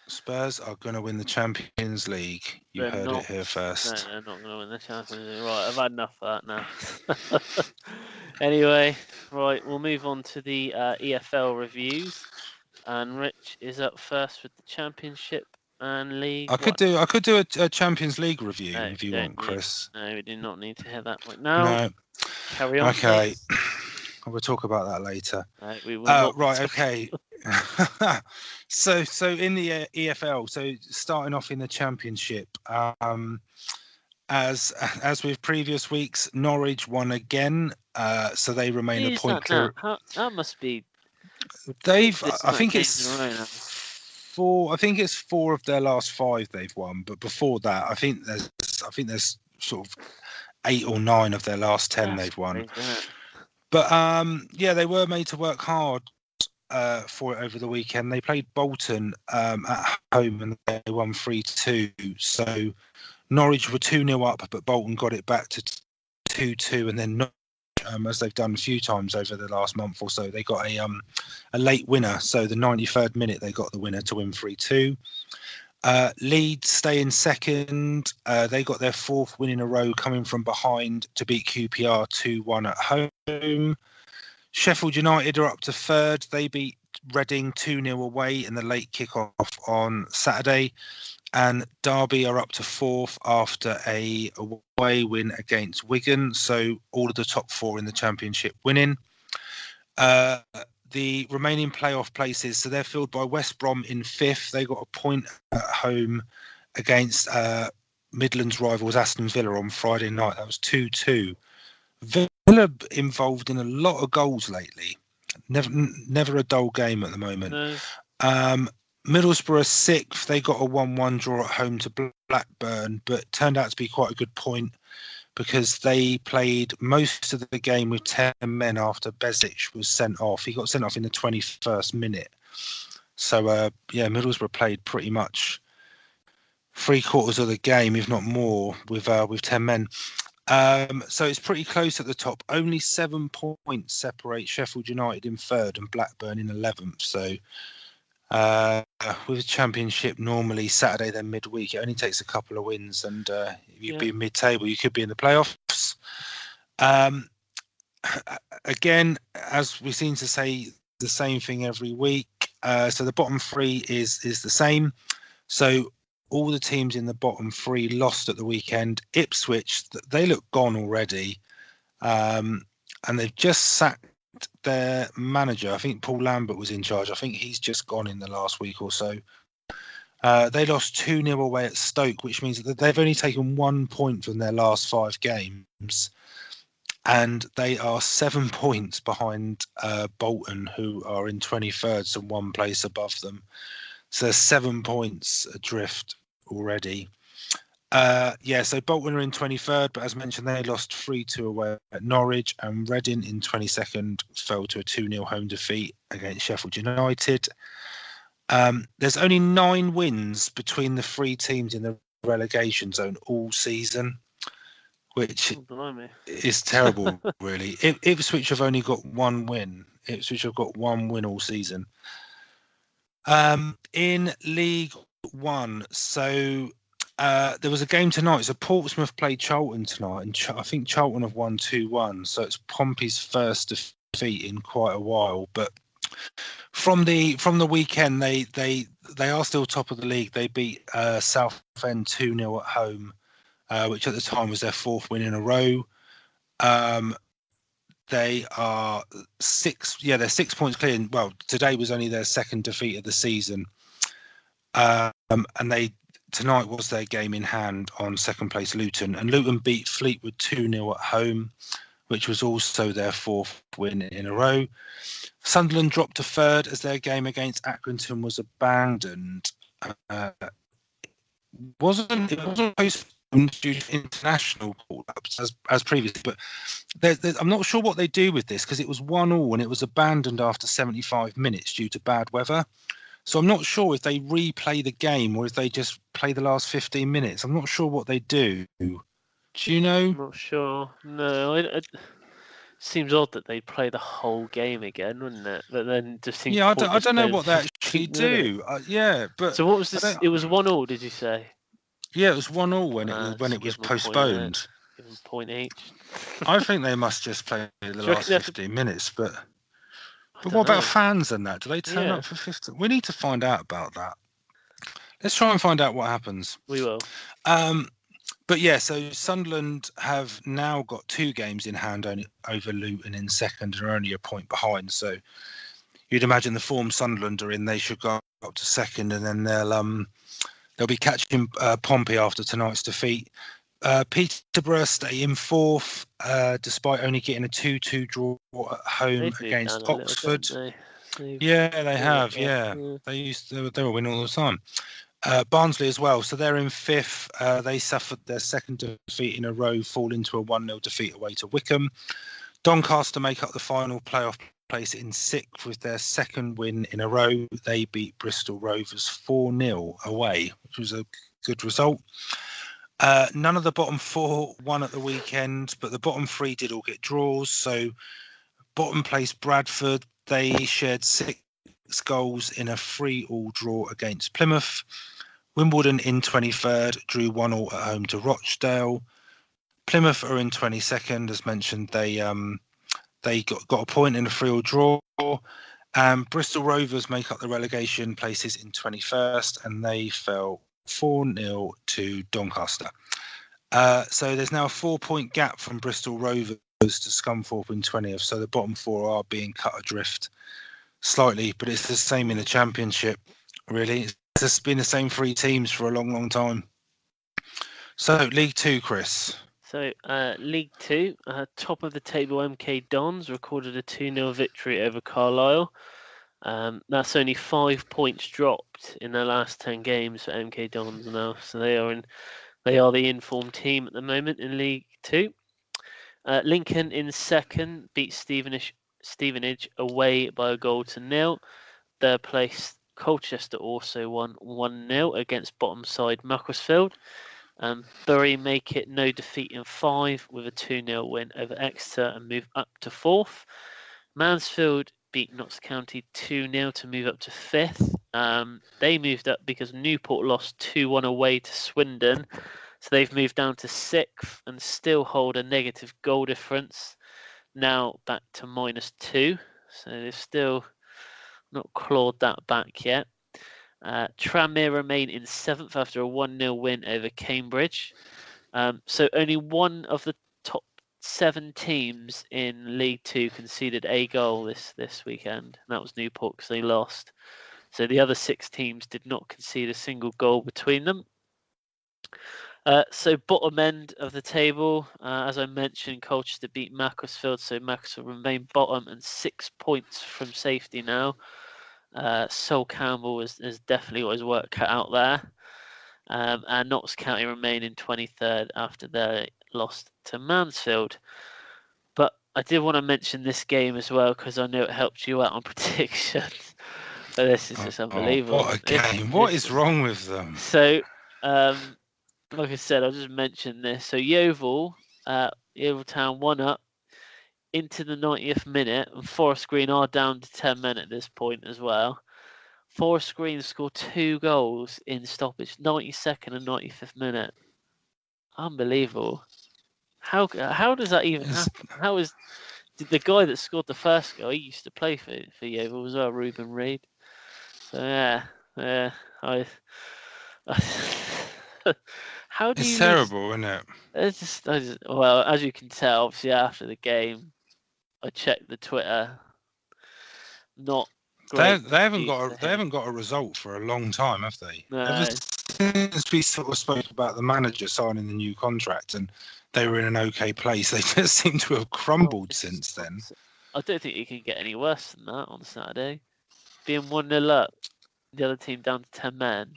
Spurs are going to win the Champions League. You heard it here first. No, they're not going to win the Champions League. Right, I've had enough of that now. Anyway, right, we'll move on to the EFL reviews. And Rich is up first with the Championship and League. I could do a Champions League review if you want, Chris. No, we do not need to hear that right now. No. Carry on. Okay. We'll talk about that later. We will not right. Okay. So in the EFL, so starting off in the Championship, as with previous weeks, Norwich won again. So they remain a point clear. That must be. I think it's 4 of their last 5 they've won, but before that, I think there's sort of 8 or 9 of their last 10 they've won. Crazy, but they were made to work hard for it over the weekend. They played Bolton at home and they won 3-2. So Norwich were 2-0 up, but Bolton got it back to 2-2, and then as they've done a few times over the last month or so, they got a late winner. So the 93rd minute, they got the winner to win 3-2. Leeds stay in second. They got their 4th win in a row, coming from behind to beat QPR 2-1 at home. Sheffield United are up to 3rd. They beat Reading 2-0 away in the late kickoff on Saturday. And Derby are up to 4th after a away win against Wigan. So all of the top 4 in the Championship winning. The remaining playoff places, so they're filled by West Brom in 5th. They got a point at home against Midlands rivals Aston Villa on Friday night. That was 2-2. Villa involved in a lot of goals lately. Never a dull game at the moment. No. Middlesbrough 6th. They got a 1-1 draw at home to Blackburn, but turned out to be quite a good point because they played most of the game with 10 men after Bezic was sent off. He got sent off in the 21st minute. So, Middlesbrough played pretty much 3/4 of the game, if not more, with 10 men. So it's pretty close at the top. Only 7 points separate Sheffield United in third and Blackburn in 11th. So with a championship, normally Saturday, then midweek, it only takes a couple of wins, and you'd be mid-table. You could be in the playoffs. Again, as we seem to say the same thing every week. So the bottom three is the same. So all the teams in the bottom three lost at the weekend. Ipswich, they look gone already, and they've just sacked their manager. I think Paul Lambert was in charge. I think he's just gone in the last week or so. They lost 2-0 away at Stoke, which means that they've only taken 1 point from their last 5 games. And they are 7 points behind Bolton, who are in 23rd, so 1 place above them. So they're 7 points adrift already. So Bolton are in 23rd, but as mentioned, they lost 3-2 away at Norwich, and Reading in 22nd fell to a 2-0 home defeat against Sheffield United. There's only 9 wins between the 3 teams in the relegation zone all season, which is terrible, really. Ipswich have only got 1 win. Ipswich have got 1 win all season. In League One, so there was a game tonight. So Portsmouth played Charlton tonight, and I think Charlton have won 2-1. So it's Pompey's first defeat in quite a while. But from the weekend, they are still top of the league. They beat Southend 2-0 at home, which at the time was their 4th win in a row. They are 6. Yeah, they're 6 points clear. Well, today was only their 2nd defeat of the season. And tonight was their game in hand on 2nd place Luton, and Luton beat Fleetwood 2-0 at home, which was also their 4th win in a row. Sunderland dropped to 3rd as their game against Accrington was abandoned. It wasn't postponed due to international call-ups as previously, but I'm not sure what they do with this, because it was 1-1 and it was abandoned after 75 minutes due to bad weather. So I'm not sure if they replay the game or if they just play the last 15 minutes. I'm not sure what they do. Do you know? I'm not sure. No, it seems odd that they'd play the whole game again, wouldn't it? But then just seems I don't know what they actually do. But so what was this? It was 1-1, did you say? Yeah, it was 1-1 when it was postponed. Give them point each. I think they must just play the last 15 minutes, but what about fans and that? Do they turn up for 15? We need to find out about that. Let's try and find out what happens. We will. But yeah, so Sunderland have now got 2 games in hand over Luton in 2nd and are only a point behind. So you'd imagine the form Sunderland are in, they should go up to 2nd, and then they'll be catching Pompey after tonight's defeat. Peterborough stay in 4th, despite only getting a 2-2 draw at home against Oxford. Yeah, they have. Yeah, they were winning all the time. Barnsley as well. So they're in 5th. They suffered their 2nd defeat in a row, falling to a 1-0 defeat away to Wickham. Doncaster make up the final playoff place in 6th with their 2nd win in a row. They beat Bristol Rovers 4-0 away, which was a good result. None of the bottom 4 won at the weekend, but the bottom 3 did all get draws. So bottom place Bradford, they shared 6 goals in a 3-3 draw against Plymouth. Wimbledon in 23rd drew 1-1 at home to Rochdale. Plymouth are in 22nd, as mentioned. They got a point in a 3-3 draw. Bristol Rovers make up the relegation places in 21st, and they fell 4-0 to Doncaster. So there's now a 4-point gap from Bristol Rovers to Scunthorpe in 20th. So the bottom 4 are being cut adrift slightly, but it's the same in the Championship, really. It's just been the same 3 teams for a long, long time. So League 2, Chris. So League 2, top of the table MK Dons recorded a 2-0 victory over Carlisle. That's only 5 points dropped in their last 10 games for MK Dons now. So they are the informed team at the moment in League 2. Lincoln in 2nd beat Stevenage away by a goal to 0. Third place Colchester also won 1-0 against bottom side Macclesfield. Bury make it no defeat in 5 with a 2-0 win over Exeter and move up to 4th. Mansfield beat Notts County 2-0 to move up to 5th. They moved up because Newport lost 2-1 away to Swindon. So they've moved down to 6th and still hold a negative goal difference. Now back to -2. So they've still not clawed that back yet. Tranmere remain in 7th after a 1-0 win over Cambridge. So only one of the top 7 teams in League Two conceded a goal this weekend, and that was Newport because they lost. So the other 6 teams did not concede a single goal between them. So bottom end of the table, as I mentioned, Colchester beat Macclesfield, so Macclesfield remain bottom and 6 points from safety now. Sol Campbell has definitely got his work cut out there. And Notts County remain in 23rd after they lost to Mansfield. But I did want to mention this game as well because I know it helped you out on predictions. But this is just unbelievable. What a game. What is wrong with them? So, like I said, I'll just mention this. So Yeovil Town 1 up into the 90th minute, and Forest Green are down to 10 men at this point as well. Forest Green scored 2 goals in stoppage, 92nd and 95th minute. Unbelievable. How does that even happen? How is the guy that scored the first goal? He used to play for Yeovil as well, Ruben Reid. So yeah, how do it's you? Terrible, isn't it? Well, as you can tell, obviously after the game, I checked the Twitter. Not great. They haven't got a result for a long time, have they? No. Ever since we sort of spoke about the manager signing the new contract and they were in an okay place, they just seem to have crumbled since then. I don't think it can get any worse than that on Saturday. Being 1-0 up, the other team down to 10 men.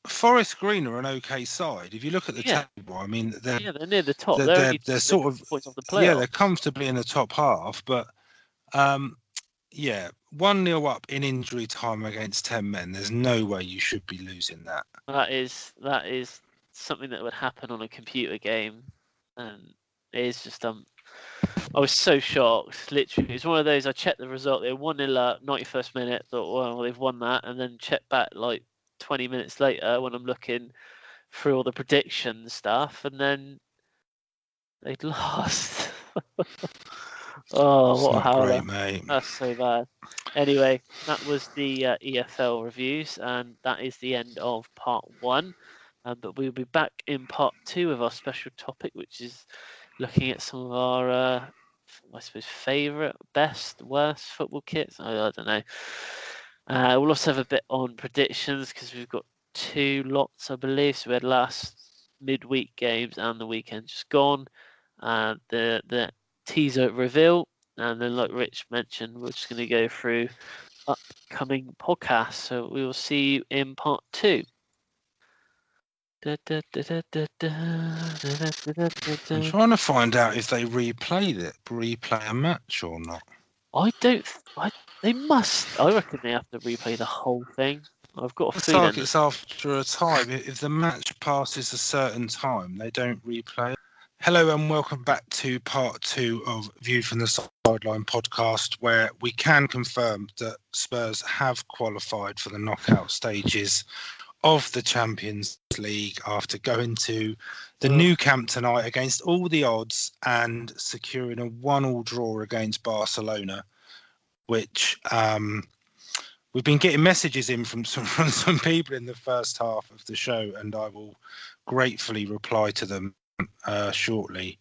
Forest Green are an okay side. If you look at the table, I mean, they're near the top. They're sort of points off the playoffs. They're comfortably in the top half. But 1-0 up in injury time against 10 men. There's no way you should be losing that. That is something that would happen on a computer game, and it is just I was so shocked. Literally, it was one of those. I checked the result. They were 1-0 up, 91st minute. Thought, well, they've won that, and then checked back like 20 minutes later when I'm looking through all the prediction stuff, and then they'd lost. Oh, what a howler! Great, mate. That's so bad. Anyway, that was the EFL reviews, and that is the end of part 1. But we'll be back in part 2 with our special topic, which is looking at some of our, I suppose, favourite, best, worst football kits. I don't know. We'll also have a bit on predictions because we've got 2 lots, I believe. So we had last midweek games and the weekend just gone. The teaser reveal, and then like Rich mentioned, we're just going to go through upcoming podcasts. So we will see you in part 2. I'm trying to find out if they replay a match or not. They must. I reckon they have to replay the whole thing. I've got a feeling. It's like it's after a time. If the match passes a certain time, they don't replay it. Hello and welcome back to part 2 of Viewed from the Sideline podcast, where we can confirm that Spurs have qualified for the knockout stages of the Champions League after going to the Nou Camp tonight against all the odds and securing a 1-1 draw against Barcelona, which we've been getting messages in from some people in the first half of the show, and I will gratefully reply to them shortly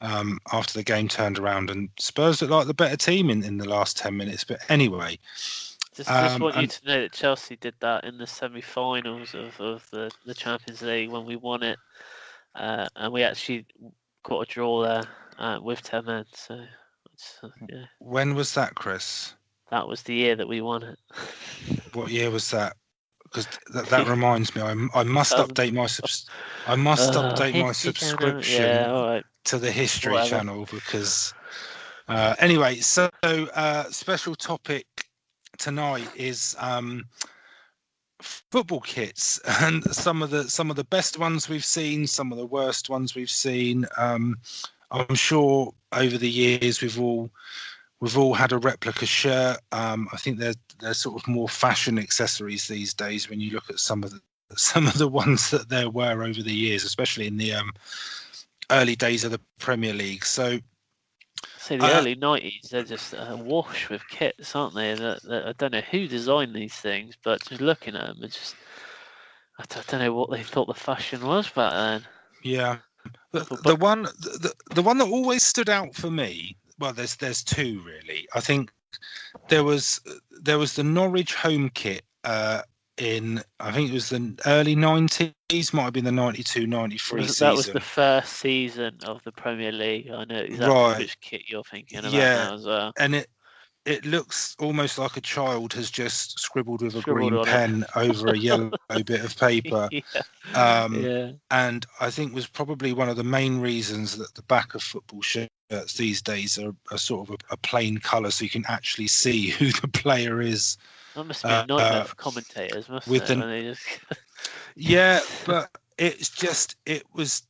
after the game turned around and Spurs look like the better team in the last 10 minutes. But anyway, just want you to know that Chelsea did that in the semi-finals of the Champions League when we won it, and we actually got a draw there with 10 men. So yeah. When was that, Chris? That was the year that we won it. What year was that? Because that reminds me, I must update my subscription to the History channel because anyway. So special topic tonight is football kits, and some of the best ones we've seen, some of the worst ones we've seen. I'm sure over the years we've all had a replica shirt. I think there's sort of more fashion accessories these days when you look at some of the ones that there were over the years, especially in the early days of the Premier League. So the early 90s, they're just awash with kits, aren't they? That I don't know who designed these things, but just looking at them, it's just I don't know what they thought the fashion was back then. yeah, the one that always stood out for me. Well, there's two really. I think there was the Norwich home kit in, I think it was the early 90s, might have been the 92-93 season. That was the first season of the Premier League. I know exactly which kit you're thinking about now as well. And it looks almost like a child has just scribbled with a green pen over a yellow bit of paper. And I think was probably one of the main reasons that the back of football shirts these days are sort of a plain colour, so you can actually see who the player is. That must be a nightmare for commentators, mustn't it? When they just... Yeah, but it was.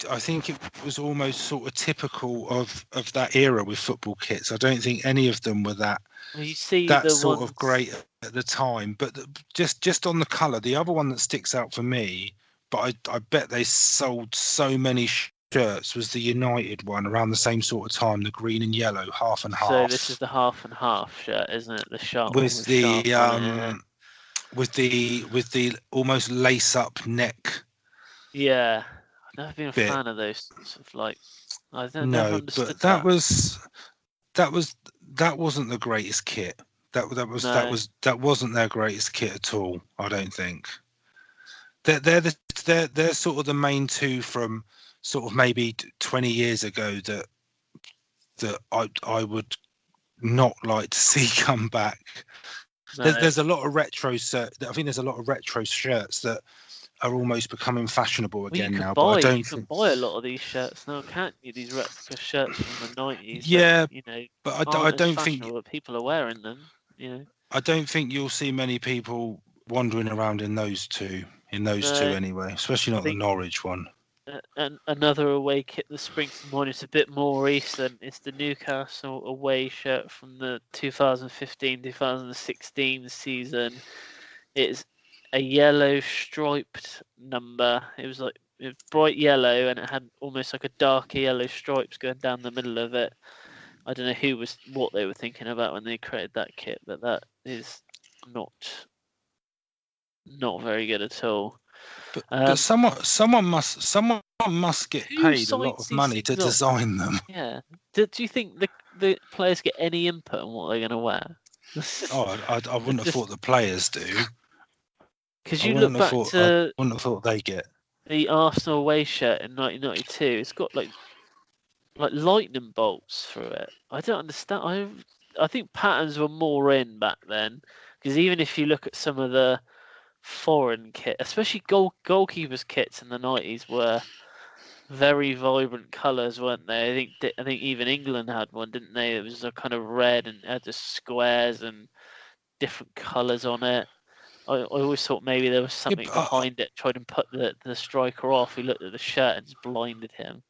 I think it was almost sort of typical of that era with football kits. I don't think any of them were that. Well, you see that sort of great at the time, but just on the colour, the other one that sticks out for me, but I bet they sold so many shirts, was the United one around the same sort of time, the green and yellow, half and half. So this is the half and half shirt, isn't it? The sharp with the with the almost lace up neck. Yeah, I've never been a fan of those sorts of I don't never understood but that wasn't the greatest kit. That wasn't their greatest kit at all. I don't think. They're sort of the main two from sort of maybe 20 years ago that I would not like to see come back. No. There's a lot of retro I think there's a lot of retro shirts that are almost becoming fashionable again now. But I don't can buy a lot of these shirts now, can't you? These replica shirts from the 90s. Yeah, that, but I don't think people are wearing them. I don't think you'll see many people wandering around in those two anyway, especially not the Norwich one. And another away kit that springs to mind is a bit more recent. It's the Newcastle away shirt from the 2015-2016 season. It's a yellow striped number. It was bright yellow, and it had almost like a darker yellow stripes going down the middle of it. I don't know what they were thinking about when they created that kit, but that is not very good at all. But someone must get paid a lot of money to design them. Yeah. Do you think the players get any input on what they're going to wear? I wouldn't have thought the players do. Because you look back to... I wouldn't have thought they get... The Arsenal away shirt in 1992. It's got like lightning bolts through it. I don't understand. I think patterns were more in back then. Because even if you look at some of the foreign kit, especially goalkeepers' kits in the 90s, were very vibrant colours, weren't they? I think even England had one, didn't they? It was a kind of red and had the squares and different colours on it. I always thought maybe there was something behind it, tried to put the striker off. He looked at the shirt and just blinded him.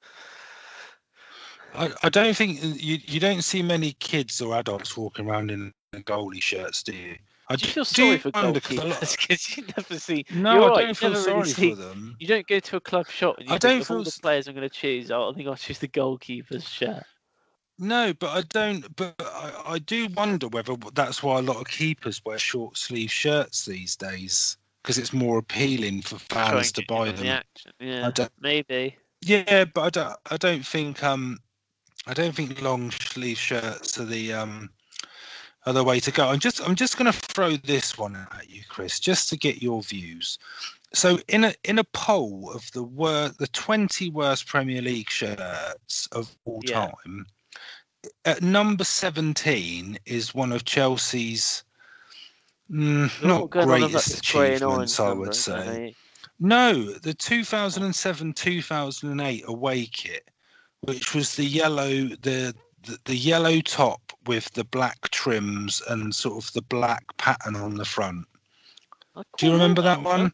I don't think you don't see many kids or adults walking around in goalie shirts, do you? Do you feel sorry for goalkeepers? Because you never see. No, I don't feel sorry for them. You don't go to a club shop and you think of all the players I'm going to choose. I think I'll choose the goalkeeper's shirt. No, but I don't. But I do wonder whether that's why a lot of keepers wear short sleeve shirts these days, because it's more appealing for fans to buy them. The action. Yeah, maybe. Yeah, but I don't think long sleeve shirts are the way to go. I'm just going to throw this one at you, Chris, just to get your views. So in a poll of the 20 worst Premier League shirts of all time, at number 17 is one of Chelsea's not greatest achievements, I would say. No, the 2007-2008 away kit, which was the yellow top with the black trims and sort of the black pattern on the front. Do you remember that one? one?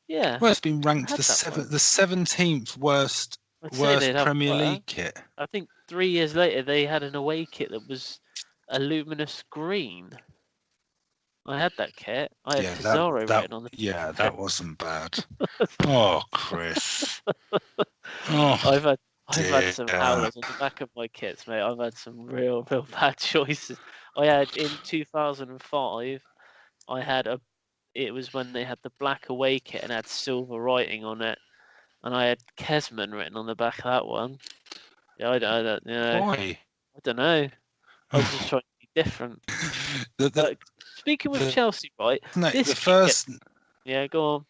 Yeah. Well, it's been I ranked had that one. the 17th worst I'd say they'd have Premier better. League kit. I think 3 years later they had an away kit that was a luminous green. I had that kit. I had Yeah, Pizarro written on the that wasn't bad. Oh, Chris. Oh, I've had dear. some howlers on the back of my kits, mate. I've had some real bad choices. I had in 2005. I had a. It was when they had the black away kit and had silver writing on it, and I had Kesman written on the back of that one. Yeah, I don't know. Why? I don't know. I was just trying to be different. Speaking with Chelsea, right? No, This the first. Yeah, go on.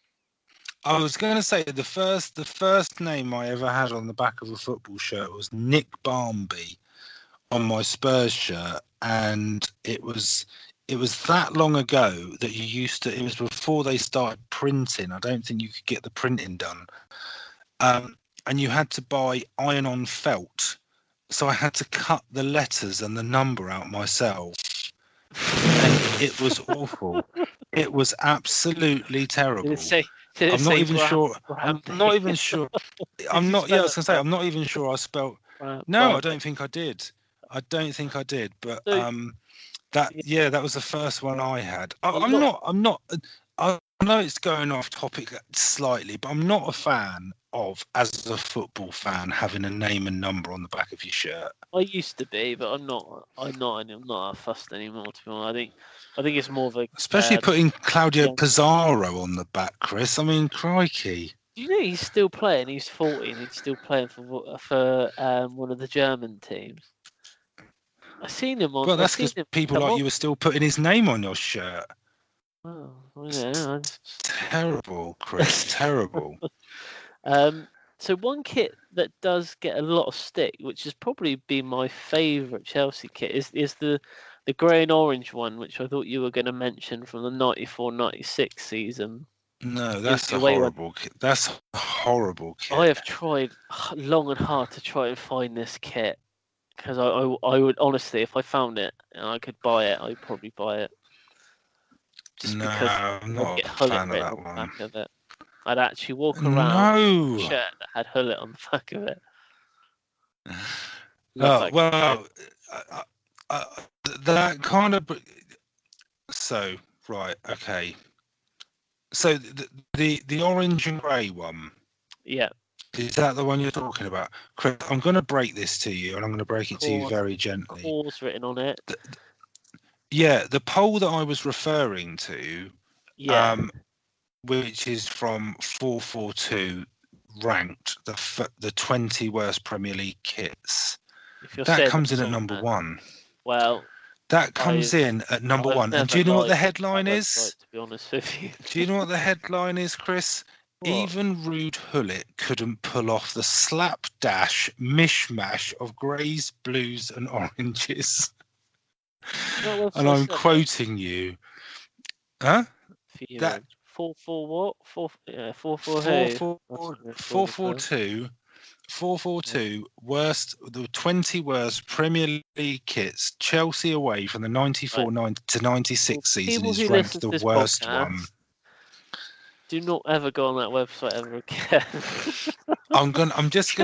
I was going to say the first name I ever had on the back of a football shirt was Nick Barmby on my Spurs shirt, and it was that long ago that you used to. It was before they started printing. I don't think you could get the printing done, and you had to buy iron-on felt. So I had to cut the letters and the number out myself, and it was awful. It was absolutely terrible. I'm not even sure. I'm not even sure. I'm not. Yeah, I was gonna say I'm not even sure I spelled. No, I don't think I did. I don't think I did. But that was the first one I had. I'm not. I know it's going off topic slightly, but I'm not a fan of, as a football fan, having a name and number on the back of your shirt. I used to be, but I'm not fussed anymore. To be honest, I think it's more of a. Especially putting Claudio Pizarro on the back, Chris. I mean, crikey. Do you know he's still playing? He's 40 and he's still playing for one of the German teams. I seen him on. Well, that's because people like you were still putting his name on your shirt. Oh, yeah. Terrible, Chris. Terrible. So one kit that does get a lot of stick, which has probably been my favourite Chelsea kit, is the grey and orange one, which I thought you were going to mention from the 94-96 season. No, that's a horrible kit. That's a horrible kit. I have tried long and hard to try and find this kit because I would honestly, if I found it and I could buy it, I'd probably buy it. Just because I'm not a fan of that one. Back of it. I'd actually walk around with a shirt that had Hullet on the back of it. That kind of. So right, okay. So the orange and grey one. Yeah. Is that the one you're talking about, Chris? I'm going to break this to you, and I'm going to break it to you very gently. Cause written on it. The poll that I was referring to. Yeah. Which is from 442, ranked the 20 worst Premier League kits. That comes in at number one. Well, that comes in at number one. And do you know what the headline is? To be honest with you. Do you know what the headline is, Chris? What? Even Ruud Hullet couldn't pull off the slapdash mishmash of greys, blues, and oranges. And I'm quoting you. Huh? That 4-4 what? 442 worst, the 20 worst Premier League kits. Chelsea away from the 94 to 96 season is ranked the worst one. Do not ever go on that website ever again. I'm just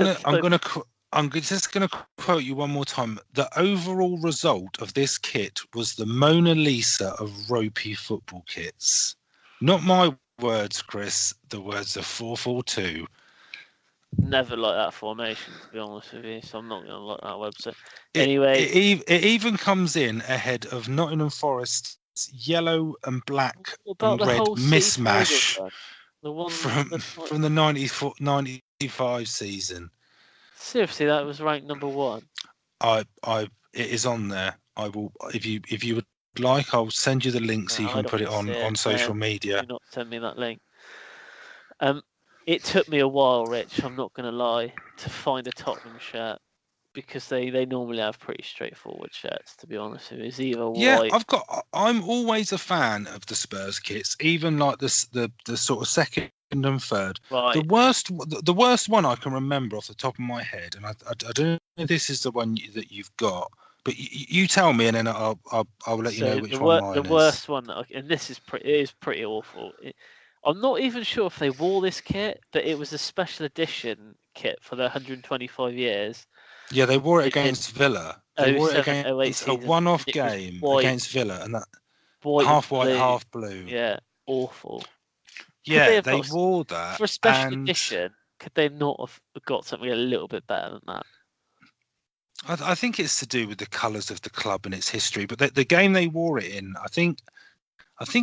gonna quote you one more time. The overall result of this kit was the Mona Lisa of ropey football kits. Not my words, Chris. The words of 442. Never like that formation, to be honest with you. So I'm not going to like that website. Anyway, it even comes in ahead of Nottingham Forest's yellow and black and red mismatch from the 95 season. Seriously, that was ranked number one. It is on there. I will, if you would like, I'll send you the link so you can put it on social media. Do not send me that link. It took me a while, Rich, I'm not going to lie, to find a Tottenham shirt because they normally have pretty straightforward shirts, to be honest with you. It's either white. I'm always a fan of the Spurs kits, even like the sort of second and third. Right. The worst one I can remember off the top of my head, and I don't know if this is the one that you've got, But you tell me, and then I'll let you know which one mine the worst one, and this is pretty awful. I'm not even sure if they wore this kit, but it was a special edition kit for the 125 years. Yeah, they wore it They did against Villa. They wore it 07, 08 against a season, one-off and it was game white, against Villa, and that white and half white, blue. half blue. Yeah, awful. Could they Yeah, have they got wore that, for a special and edition? Could they not have got something a little bit better than that? I think it's to do with the colours of the club and its history. But the game they wore it in, I think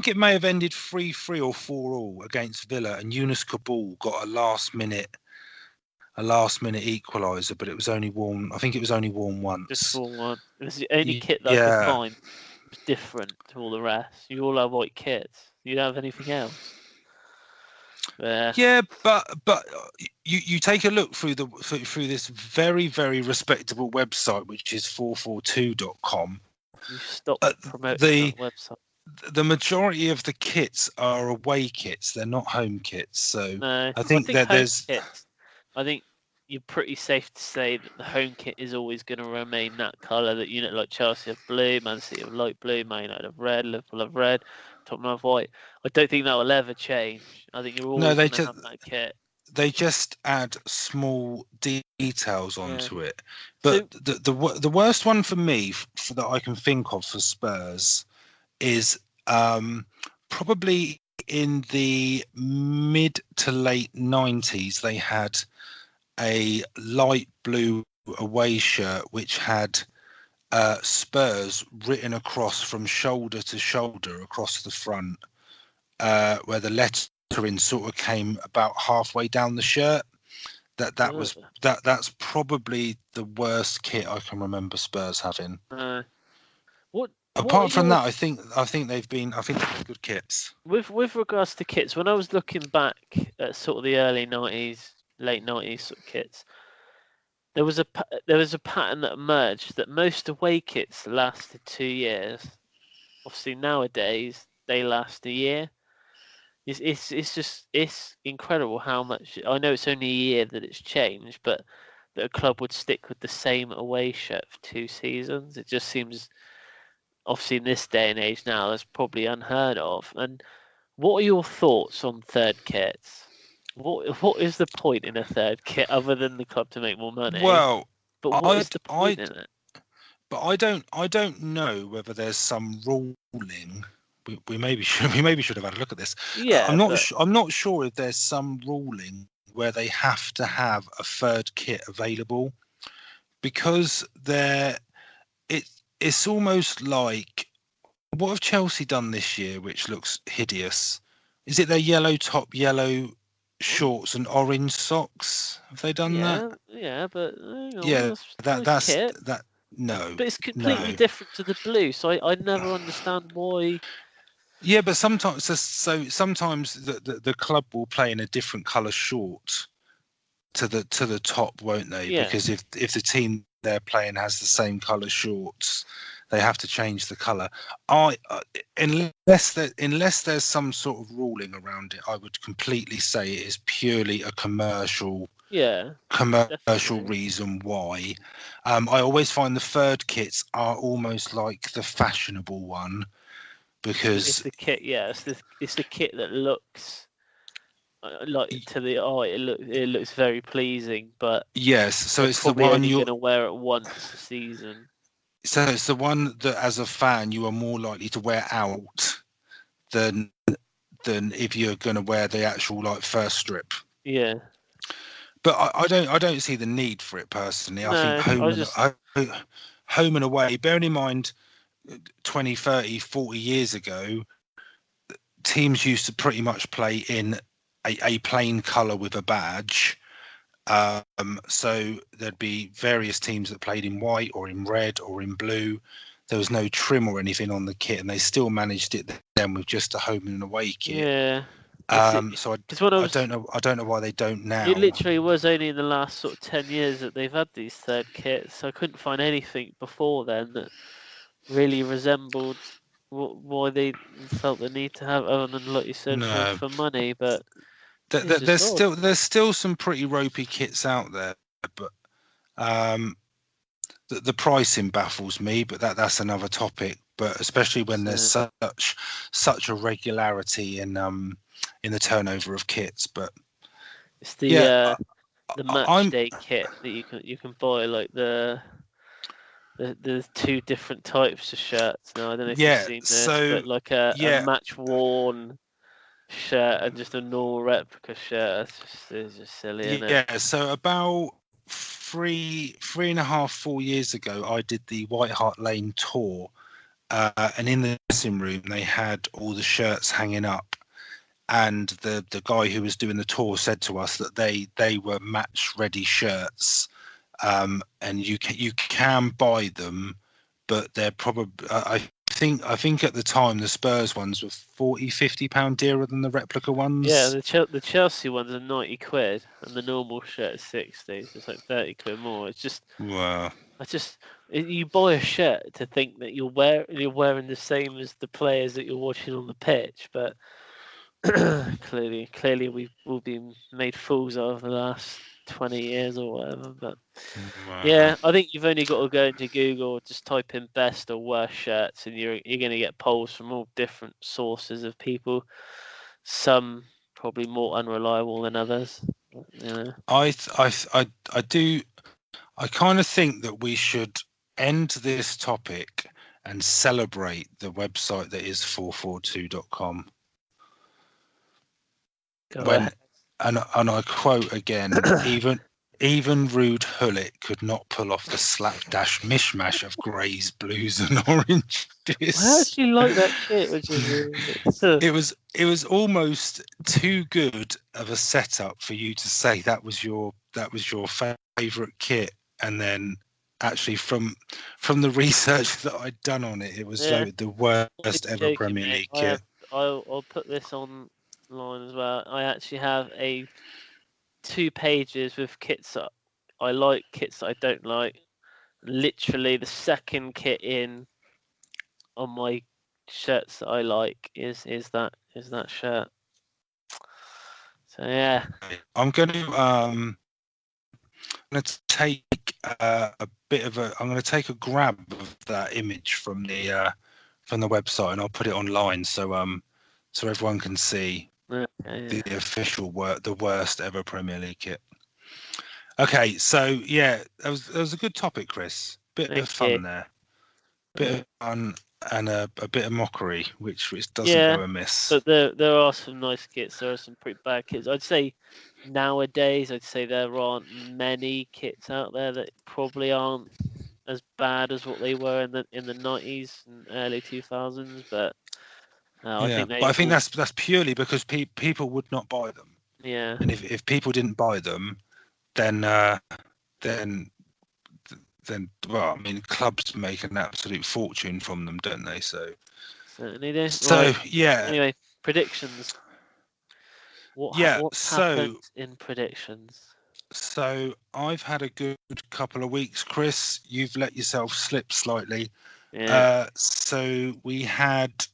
it may have ended 3-3 or 4-4 against Villa, and Yunus Kabul got a last minute equaliser, but it was only worn. I think it was only worn once. Just for one. It was the only kit that I Yeah. could find was different to all the rest. You all have white kits. You don't have anything else. Yeah, but you take a look through this very, very respectable website, which is 442.com. You stop promoting that website. The majority of the kits are away kits; they're not home kits. So No, I think that there's. Kits, I think you're pretty safe to say that the home kit is always going to remain that colour. That unit like Chelsea have blue, Man City have light blue, Man United have red, Liverpool have red, Tottenham have white. I don't think that will ever change. I think you're always going to have that kit. They just add small details onto it. But so, the worst one for me that I can think of for Spurs is probably in the mid to late 90s. They had a light blue away shirt which had Spurs written across from shoulder to shoulder across the front, where the lettering sort of came about halfway down the shirt. That's probably the worst kit I can remember Spurs having. Apart from that, I think they've been good kits. With regards to kits, when I was looking back at sort of the early 90s, late 90s sort of kits, there was a pattern that emerged that most away kits lasted 2 years. Obviously nowadays they last a year. It's incredible how much. I know it's only a year that it's changed, but that a club would stick with the same away shirt for 2 seasons. It just seems, obviously in this day and age now, that's probably unheard of. And what are your thoughts on third kits? What is the point in a third kit other than the club to make more money? Well, but what is the point in it? But I don't know whether there's some ruling. We maybe should have had a look at this. Yeah, I'm not sure if there's some ruling where they have to have a third kit available, because it's almost like, what have Chelsea done this year which looks hideous? Is it their yellow top, yellow shorts and orange socks? Have they done that? Yeah, but that's kit. that. No, but it's completely different to the blue. So I never understand why. Yeah, but sometimes the club will play in a different colour short to the top, won't they? Yeah. Because if the team they're playing has the same colour shorts, they have to change the colour. Unless there's some sort of ruling around it, I would completely say it is purely a commercial reason why. I always find the third kits are almost like the fashionable one, because it's the kit. Yeah, it's the kit that looks like, to the eye. It looks very pleasing, but yes, so it's the one you're going to wear it once a season. So it's the one that, as a fan, you are more likely to wear out than if you're going to wear the actual first strip. Yeah. But I don't see the need for it personally. No, I think home and away, bearing in mind 20, 30, 40 years ago, teams used to pretty much play in a plain colour with a badge. So there'd be various teams that played in white or in red or in blue. There was no trim or anything on the kit, and they still managed it then with just a home and away kit. Yeah. So I don't know why they don't now. It literally was only in the last sort of 10 years that they've had these third kits. I couldn't find anything before then that really resembled why they felt the need to have, other than, like you said, for money. But there's still some pretty ropey kits out there, but the pricing baffles me, but that's another topic. But especially when there's such a regularity in the turnover of kits. But it's yeah, the match day kit that you can buy, like there's two different types of shirts now. I don't know if you've seen this, but like a match worn shirt and just a normal replica shirt. It's just silly, isn't it? Yeah, so about 3.5, 4 years ago, I did the White Hart Lane tour, and in the dressing room they had all the shirts hanging up, and the guy who was doing the tour said to us that they were match ready shirts, and you can buy them, but they're probably I think at the time the Spurs ones were 40-50 pound dearer than the replica ones. Yeah, the Chelsea ones are 90 quid, and the normal shirt is 60. So it's like 30 quid more. It's just wow. You buy a shirt to think that you're wearing the same as the players that you're watching on the pitch, but clearly we've been made fools of the last 20 years or whatever. But yeah, I think you've only got to go into Google, just type in best or worst shirts, and you're going to get polls from all different sources of people. Some probably more unreliable than others. You know. I do. I kind of think that we should end this topic and celebrate the website that is 442.com. And I quote again, even Rude Hullet could not pull off the slapdash mishmash of greys, blues, and oranges. I actually like that kit, which is it was almost too good of a setup for you to say that was your favourite kit, and then actually from the research that I'd done on it, it was like the worst ever Premier League kit. I'll put this online as well. I actually have 2 pages with kits that I like, kits that I don't like. Literally, the second kit in on my shirts that I like is that shirt. So yeah, I'm going to take I'm going to take a grab of that image from the website, and I'll put it online so everyone can see the official the worst ever Premier League kit. Okay, so yeah, that was a good topic, Chris. Bit of fun there, bit of fun, and a bit of mockery, which doesn't go amiss. But there are some nice kits. There are some pretty bad kits. I'd say nowadays, there aren't many kits out there that probably aren't as bad as what they were in the 90s and early 2000s. But I think that's purely because people would not buy them. Yeah. And if people didn't buy them, then well, I mean, clubs make an absolute fortune from them, don't they? So certainly do. So yeah. Anyway, predictions. What's happened in predictions? So I've had a good couple of weeks, Chris. You've let yourself slip slightly. Yeah. So we had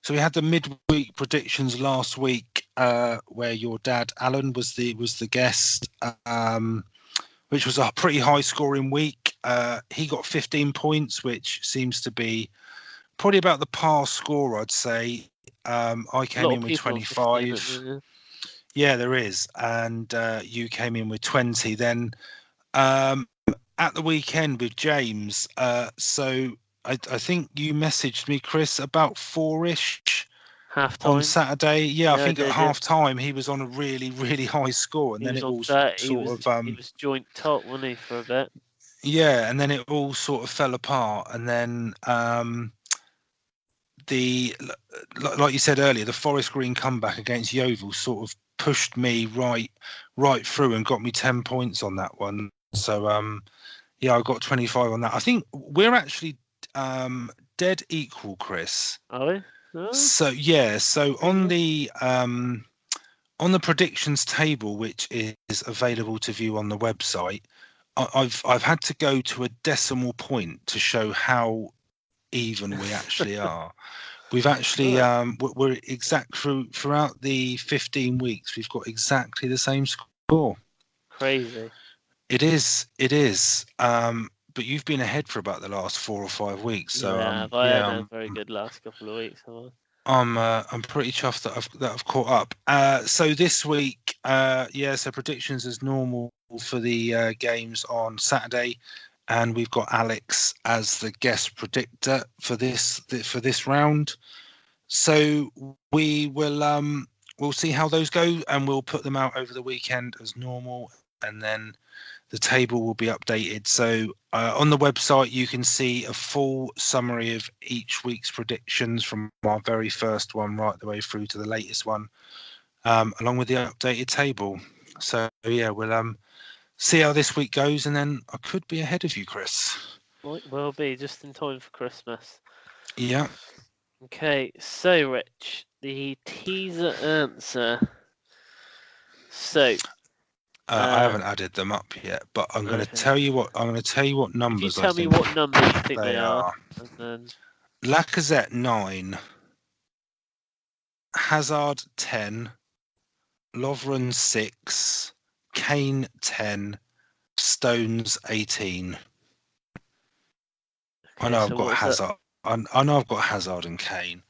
the midweek predictions last week, where your dad Alan was the guest, which was a pretty high scoring week. He got 15 points, which seems to be probably about the par score, I'd say. I came in with 25. Yeah, there is. And you came in with 20. Then at the weekend with James, so I think you messaged me, Chris, about 4-ish half-time on Saturday. Yeah, I think at half-time he was on a really, really high score, and then it all he was joint top, wasn't he, for a bit? Yeah, and then it all sort of fell apart, and then like you said earlier, the Forest Green comeback against Yeovil sort of pushed me right through and got me 10 points on that one. So yeah, I got 25 on that. I think we're actually dead equal, Chris. Are we? No? So yeah, so on the predictions table, which is available to view on the website, I've had to go to a decimal point to show how even we actually are. We've actually we're exact throughout the 15 weeks. We've got exactly the same score. Crazy. It is. but you've been ahead for about the last 4 or 5 weeks. So Yeah, I haven't had a very good last couple of weeks. Have I? I'm pretty chuffed that I've caught up. So this week, so predictions as normal for the games on Saturday, and we've got Alex as the guest predictor for this round. So we'll see how those go, and we'll put them out over the weekend as normal, and then the table will be updated. So on the website, you can see a full summary of each week's predictions from our very first one right the way through to the latest one, along with the updated table. So yeah, we'll see how this week goes, and then I could be ahead of you, Chris. Might well be just in time for Christmas. Yeah. Okay, so Rich, the teaser answer. So I haven't added them up yet, but I'm going to tell you what numbers if you tell me what numbers you think they are, and then Lacazette 9, Hazard 10, Lovren 6, Kane 10, Stones 18. I know I've got Hazard. I know I've got Hazard and Kane.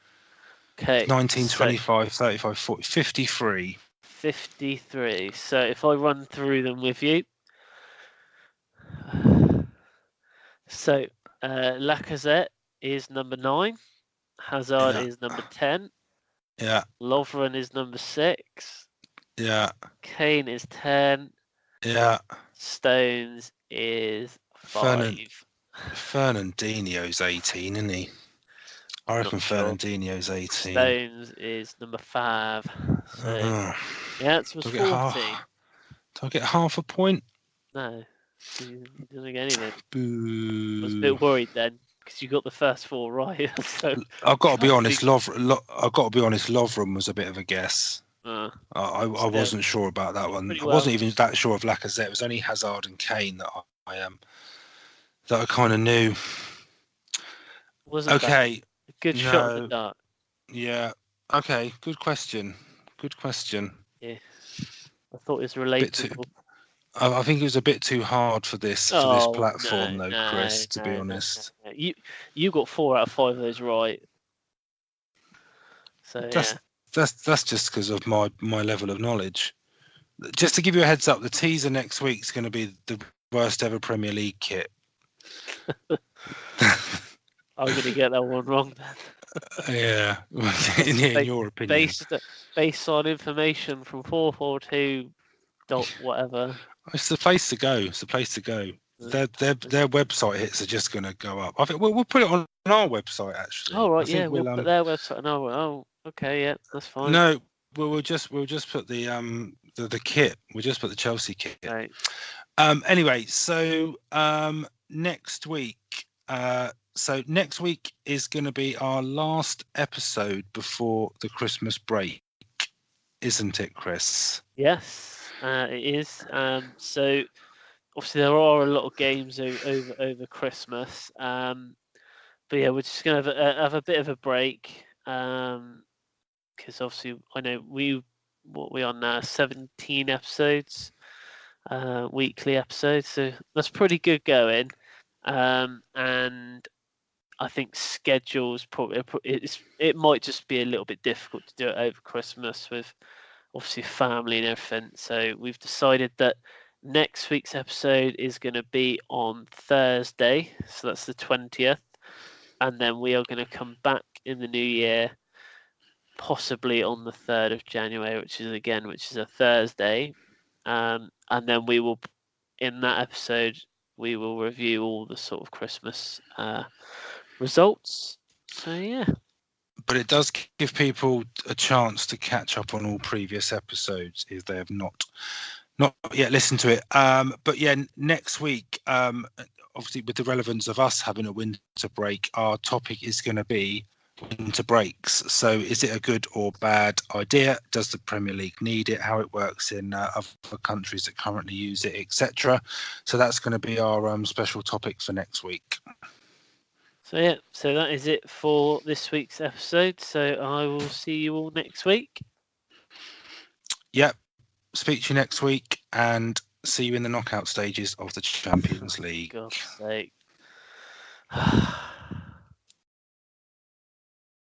Okay. 19, 25, 35, 40, 53. 53. So if I run through them with you. So Lacazette is number 9. Hazard is number 10. Yeah. Lovren is number 6. Yeah. Kane is 10. Yeah. Stones is 5. Fernandinho's 18, isn't he? I reckon Fernandinho's 18. Stones is number 5. So yeah, it was 14. Do I get half a point? No, you didn't get anything. Boo. I was a bit worried then because you got the first 4 right. So I've got to be honest. Lovren was a bit of a guess. I wasn't sure about that one. I wasn't even that sure of Lacazette. It was only Hazard and Kane that I kind of knew. Wasn't okay. Bad. Good shot in the dark. Yeah. Okay. Good question. Yeah. I thought it was relatable. I think it was a bit too hard for this platform, Chris. To be honest, you got 4 out of 5 of those right. So that's just because of my level of knowledge. Just to give you a heads up, the teaser next week is going to be the worst ever Premier League kit. I'm going to get that one wrong then. Yeah, in your opinion. Based on information from 442. Whatever. It's the place to go. Their website hits are just going to go up. I think we'll put it on our website actually. Oh right, yeah, we'll put their website. Oh, okay, yeah, that's fine. No, we'll just put the kit. We'll just put the Chelsea kit. Right. Anyway, so next week. So next week is going to be our last episode before the Christmas break, isn't it, Chris? Yes, it is. So obviously there are a lot of games over Christmas. But yeah, we're just going to have a bit of a break. Because obviously I know we are now 17 episodes, weekly episodes. So that's pretty good going. And I think schedules probably it might just be a little bit difficult to do it over Christmas with obviously family and everything. So we've decided that next week's episode is going to be on Thursday, so that's the 20th, and then we are going to come back in the new year, possibly on the 3rd of January, which is a Thursday, and then we will, in that episode, we will review all the sort of Christmas results. So yeah. But it does give people a chance to catch up on all previous episodes if they have not yet listened to it. But yeah, next week, obviously with the relevance of us having a winter break, our topic is going to be winter breaks. So is it a good or bad idea? Does the Premier League need it? How it works in other countries that currently use it, etc. So that's going to be our special topic for next week. So yeah, so that is it for this week's episode. So I will see you all next week. Yep. Speak to you next week, and See you in the knockout stages of the Champions League. God's sake.